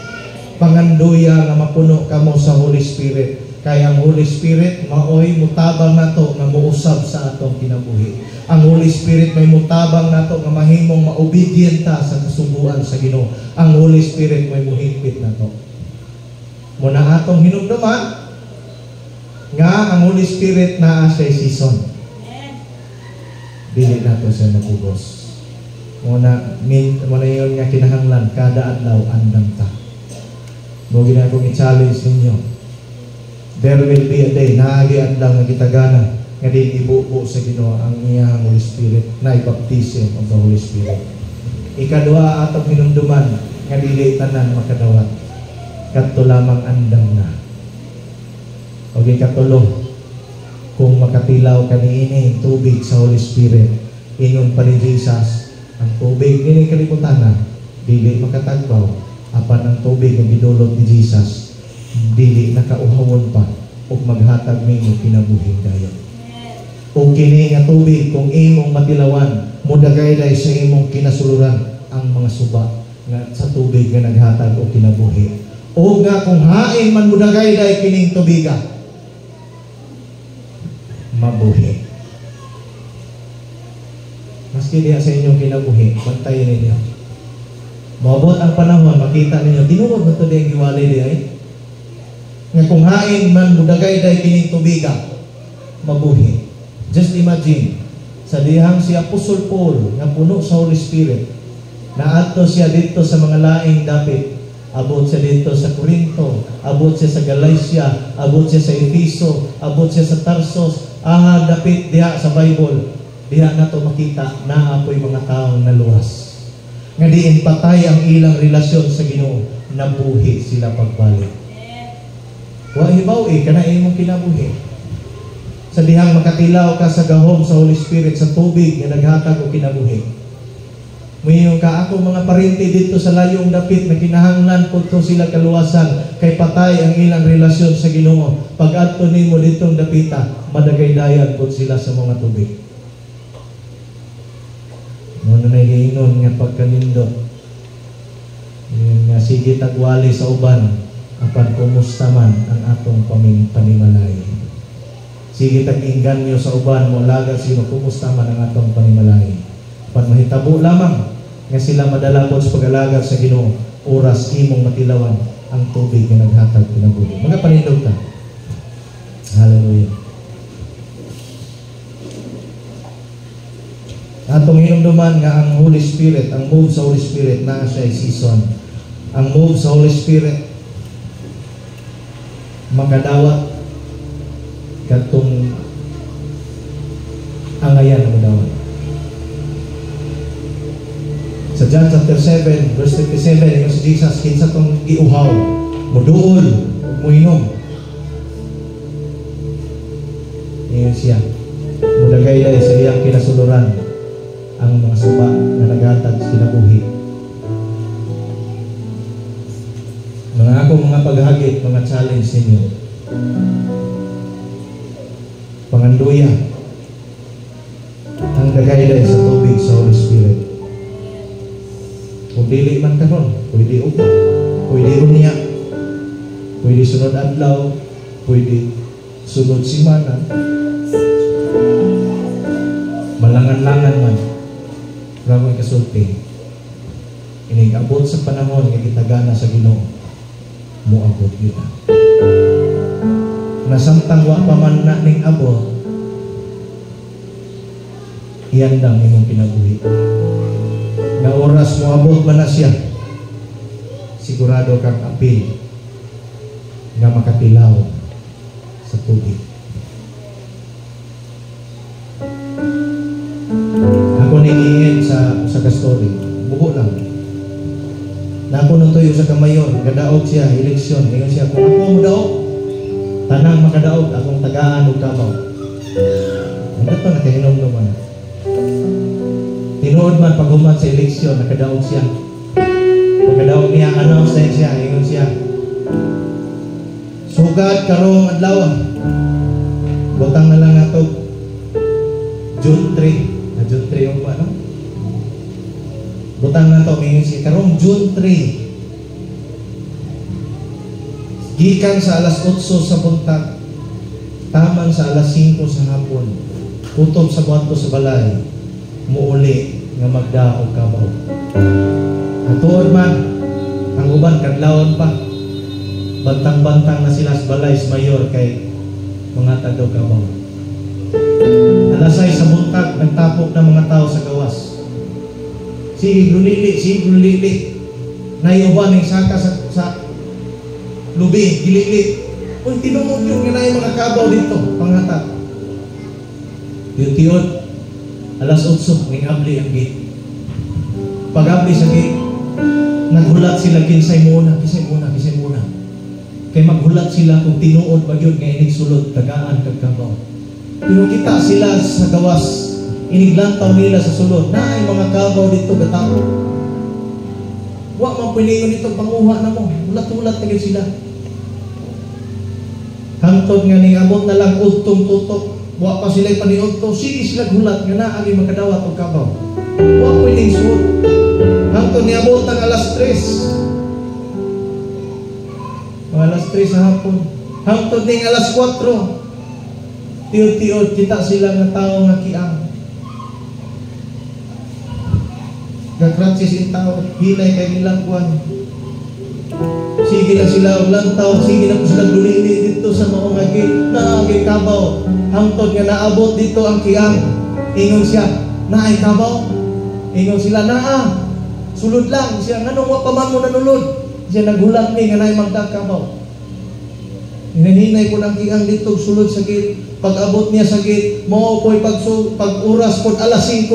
S1: Panganduya nga mapuno ka mo sa Holy Spirit. Kaya ang Holy Spirit maoy mutabang nato nga muusab sa atong kinabuhi. Ang Holy Spirit may mutabang nato nga mahimong maobedient ta sa kasubuan sa Ginoo. Ang Holy Spirit may muhigpit nato. Muna atong hinumduman nga ang Holy Spirit naa sa season. Dili nato siya napugos. Muna yun nga kinahanglan kada adlaw andam ta. Mo ginagong i-challenge ninyo. There will be a day naagi adlaw nga kitagana nga di ibuo sa Ginoo ang iyang Holy Spirit na i-baptism of the Holy Spirit. Ikaduha atong hinumduman nga dili tanan makadawat. Kadto lamang andam na. O ikatulo, kung makatilaw kaniini tubig sa Holy Spirit, ingon pa ni Jesus, ang tubig ini kalibutan na, dili makatagbaw. Apan ang tubig nga gidulot ni Jesus, dili nakauhawon pa ug maghatag nimo kinabuhi dayon. O kini nga tubig kung imong matilawan, mudagayday sa imong kinasuluran ang mga suba nga sa tubig nga naghatag og kinabuhi. O nga kung hain man mudagayday kining tubiga, mabuhi. Maski diha sa inyong kinabuhi, bantayan ninyo. Maabot ang panahon, makita ninyo, tinuod ba ito di ang giwalay di ay? Nga kung hain man mudagayday kining tubiga, mabuhi. Just imagine, sa dihang si Apostol Paul, nga puno sa Holy Spirit, naadto siya dito sa mga laing dapit, abot siya dito sa Corinto, abot siya sa Galacia, abot siya sa Efeso, abot siya sa Tarsos, dapit diha sa Bible, diha na to makita na apoy mga taong naluwas. Nga diin patay ang ilang relasyon sa Ginoo, nabuhi sila pagbalik. Wa hibaw kana imong kinabuhi. Sa dihang makatilaw ka sa gahom sa Holy Spirit, sa tubig nga naghatag og kinabuhi. Mayroon ka ako mga parinti dito sa layong dapit na kinahanglan po sila kaluwasan kay patay ang ilang relasyon sa Ginoo. Pag-adto nimo ditong dapita, madagaydayan po sila sa mga tubig. Muna na giingon nga pagkanindot. Nga sige tagwali sa uban, apan kumusta man ang atong panimalay. Sige tag-inganyo sa uban mo lagad sino kumusta man ang atong panimalay. Apan mahitabo lamang nga sila madala po sa pag-alagad sa Ginoo, oras imong matilawan ang tubig nga naghatag kinabuhi. Mga panindog ka. Hallelujah. Atong hinumduman nga ang Holy Spirit, ang move sa Holy Spirit na siya season. Ang move sa Holy Spirit makadawat katong angayan na madawat. Sa John chapter 7, verse 57, yung si Jesus, kinsa tong giuhaw, muduol, muinom. Iyon siya. Mudagayday sa iyang kinasuluran ang mga suba na naghatag sa kinabuhi. Mga akong mga paghagit, mga challenge ninyo. Panganduya, ang dagayday sa tubig sa Holy Spirit. Kung dili man karon, pwede upa, pwede unya, pwede sunod adlaw, pwede sunod simana, malangan-langan man, ramang kasulti. Inig-abot sa panahon nga kitagana sa Ginoo, muabot yun na. Nasamtang wa pa man na ning abot, iyan lang imong kinabuhi. Na oras mo abot man na siya, sigurado kang apil nga makatilaw sa tubig. Ako ningingin sa story, buko lang. Na ako nung tuyo sa kamayon, gadaog siya, eleksyon, ngayon siya, kung ako mo daog, tanang makadaog, akong tagaan o kabaw. Ano ito, nakahinom naman. Tinuod man paghuman sa eleksyon, nakadaog siya. Pagkadaog niya, announce na siya, ingon siya. Sugad karong adlaw. Butang na lang nato. June 3. June 3 yung pa, no? Butang na to, ingon siya. Karong June 3. gikan sa alas 8 sa buntag, taman sa alas 5 sa hapon, kutob sa buhato sa balay, muuli nga magdaog kabaw. Atuod man, ang uban kadlawon pa, bantang-bantang na sila sa balay sa mayor kay mga tagaw kabaw. Alas 6 sa buntag, nagtapok ng mga tao sa gawas. Sige glulili, naiuban ng saka sa lubi, gilili. Kung tinungod yung ginay mga kabaw dito, panghata. Yun, alas 8, ng abli ang gate. Pag-abli sa gate, naghulat sila kisay muna. Kaya maghulat sila kung tinuod ba yun nga inigsulod, tagaan kagkabaw. Pero kita sila sa gawas, iniglantaw nila sa sulod, na ay mga kabaw dito gatao. Wa man piniyon itong panguha na mo, ulat-ulat na sila. Hantod nga ning abot na lang utong tutok, wa pa sila paniudto, sige sila gulat nga na ang makadawat og kabaw. Wa pining suot. Hantod ni abot ang alas 3. Alas 3 sa hapon. Hantod ning alas 4. Tiod-tiod kita sila nga tao nga kiang. Gagratsis in tao, hilay kay nilang kuwan. Sige na sila lantaw, sige na po sila dulili dito sa maong agit, naagay kabaw. Hangtod nga naabot dito ang kiang. Ingon siya, naay kabaw. Ingon sila, naa. Sulod lang. Siya, anong wapaman mo nanulod? Siya nagulat ni, nga naay magdag kabaw. Hinahinay ko ng kiang dito, sulod sa gate. Pag-abot niya sa gate, mo po'y pag-uras po alas 5.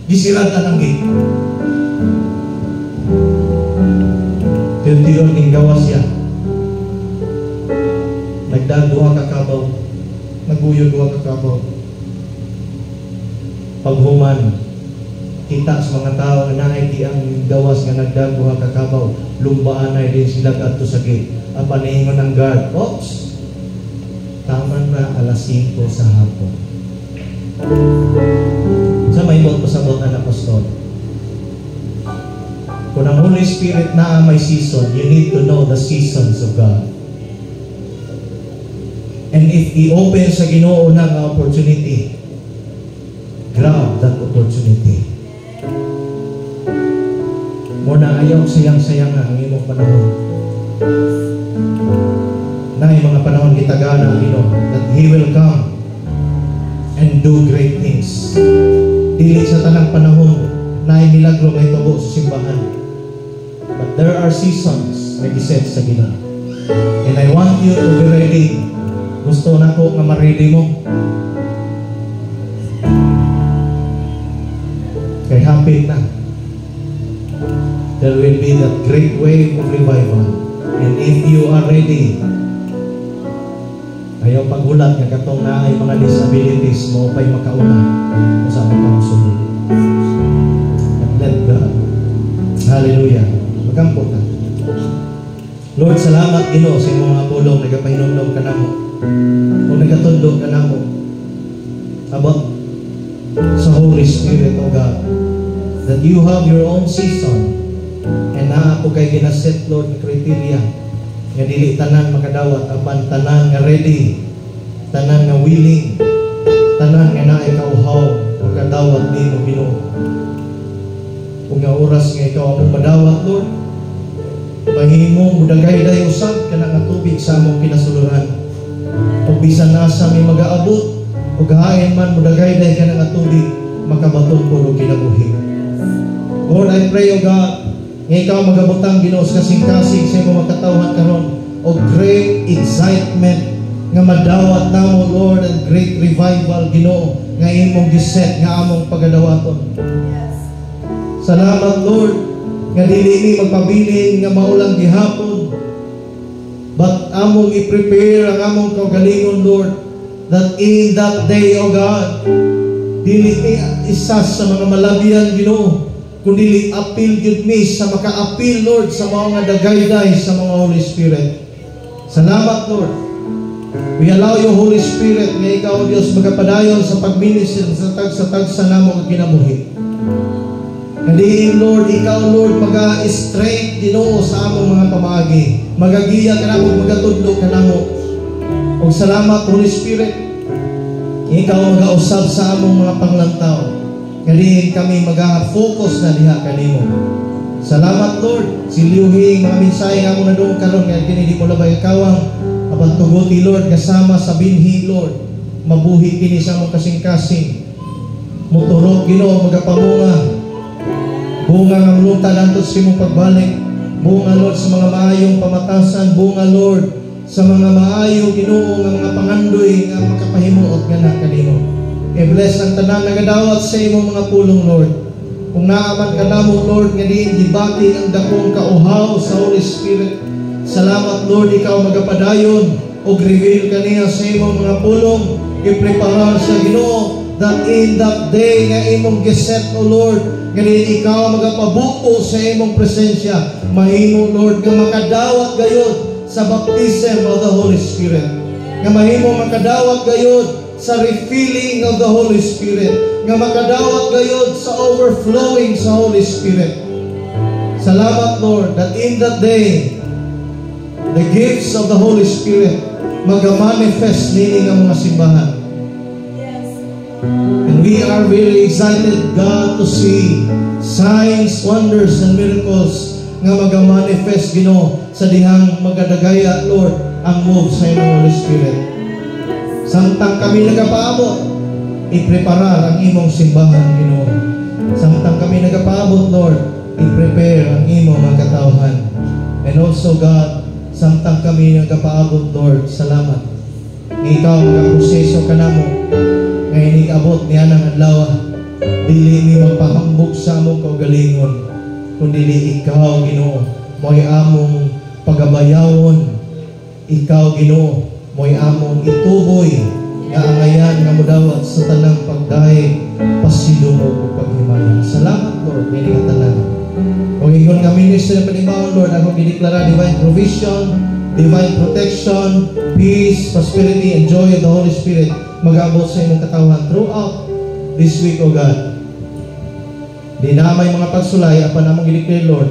S1: Gisirada ng gate. Tiyon-tiyon ning gawas siya. Nagdag 2 ka kabaw. Naguyod 2 ka kabaw. Paghuman, kita sa mga tao na naay ang gawas nga nagdag 2 ka kabaw. Lumbaanay din sila kadto sa gate. Ang paningon ng guard, oops! Tama na alas 5 sa hapon. Sa may pasabot ang apostol. Kung ang Holy Spirit na may season, you need to know the seasons of God. And if i-open sa Ginoo ng opportunity, grab that opportunity. Muna ayaw sayang-sayang nga ang imong panahon. Na yung mga panahon gitagana ang Ginoo, that He will come and do great things. Dili sa tanang panahon na milagro nga itubo sa simbahan. But there are seasons na giset sa Ginoo. And I want you to be ready. Gusto na ko nga ma-ready mo. Kay hapit na. There will be that great wave of revival. And if you are ready, ayaw paghulat nga katong na ay mga disabilities mo pa'y makauna sa mga sunod. And let God. Hallelujah. Magampot na. Lord, salamat Ginoo sa imong mga pulong nagapahinumdum ka namo. Kung nagatundog ka namo about sa Holy Spirit, O God, that you have your own season and na ako kay ginaset, Lord, criteria nga dili tanan makadawat apan tanan nga ready, tanan nga willing, tanan nga naay kauhaw makadawat nimo Ginoo. Kung nga oras nga ikaw among madawat, Lord, mahimong mudagay dayo usab kana nga tubig sa among kinasuluran. Ug bisan nasa may mag-aabot ug hain man mudagay dayo kana nga tubig makabaton ko og kinabuhi. Lord, I pray, O God, nga ikaw magabutang Ginoo sa kasing-kasing sa imong makatawhan karon o great excitement nga madawat namo, Lord, and great revival Ginoo nga imong giset nga among pagadawaton. Salamat, Lord, nga dili ni magpabilin nga maulang gihapon, but among i-prepare ang among kaugalingon, Lord, that in that day, O God, dili isa sa mga malabian Ginoo, kundi appeal gid mi sa maka-appeal, Lord, sa mga dagayday sa mga Holy Spirit. Salamat, Lord. We allow you, Holy Spirit, nga ikaw, Diyos, magapadayon sa pagminister sa tag-sa namo nga kinabuhi. Kandiin, Lord, ikaw, Lord, maga-straight Ginoo sa among mga pamagi. magagiya ka namo, magatudlo ka namo. O salamat, Holy Spirit, ikaw mag-ausab sa among mga panglantaw. Kalihin kami mag-focus na diha kanimo. Salamat, Lord. Silyuhing mga mensahe nga mo na doon karon nga kini di mo labay kawang apan tuguti, Lord, kasama sa binhi, Lord. Mabuhi kini sa among kasing-kasing. Muturog, Ginoo, magapamunga. Bunga ng luta nanto sa imong pagbalik. Bunga, Lord, sa mga maayong pamatasan. Bunga, Lord, sa mga maayo, Ginoo, nga mga pangandoy nga makapahimuot nga na kanimo. I-bless ang tanan nagadawat sa imong mga pulong, Lord. Kung naaman ka namo, Lord, nga diin gibati ang dakong kauhaw sa Holy Spirit. Salamat, Lord, ikaw magapadayon o reveal kaniya sa imong mga pulong. I-prepare sa Ginoo that in that day nga imong giset, O Lord, nga diin ikaw magapabuo sa imong presensya. Mahimo, Lord, nga makadawat gayud sa baptism of the Holy Spirit. Nga mahimo makadawat gayud sa refilling of the Holy Spirit. Nga makadawat gayud sa overflowing sa Holy Spirit. Salamat, Lord, that in that day, the gifts of the Holy Spirit mag-manifest nini nga mga simbahan. And we are very excited, God, to see signs, wonders, and miracles nga mag-manifest, Ginoo, sa dihang magadagaya, Lord, ang move sa imong Holy Spirit. Samtang kami nagapaabot, i-preparar ang imong simbahan, Ginoo. Samtang kami nagapaabot, Lord, i-prepare ang imong mga katawhan. And also, God, samtang kami nagapaabot, Lord, salamat. Ikaw magaproseso ka namo, ngayon abot niya ng adlaw, dili ni magpahambog sa among kaugalingon, kundi ikaw, Ginoo, mo'y among pagabayawon. Ikaw, Ginoo, mo'y among ituboy nga angayan nga mudawat sa tanang pagdaig, pasidungog o paghimaya. Salamat, Lord, dili ka tanan. Kung ingon nga ministry na panimawon, Lord, akong dideklara divine provision, divine protection, peace, prosperity, and joy of the Holy Spirit mag-abot sa imong katawan throughout this week, O God. Di na may mga pagsulay apan among gideclare, Lord,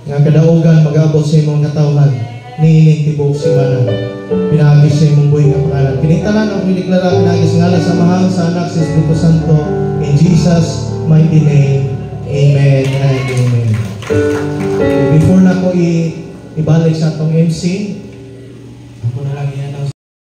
S1: nga kadaugan mag-abot sa imong katawan niining tibok simana. Pinagis sa imong buhay nga pangalan. Kinitanan ang gideklara, pinagis ngalan sa mahal sa anak sa Espiritu Santo, in Jesus' mighty name. Amen and amen. Before na ko ibalik sa atong MC,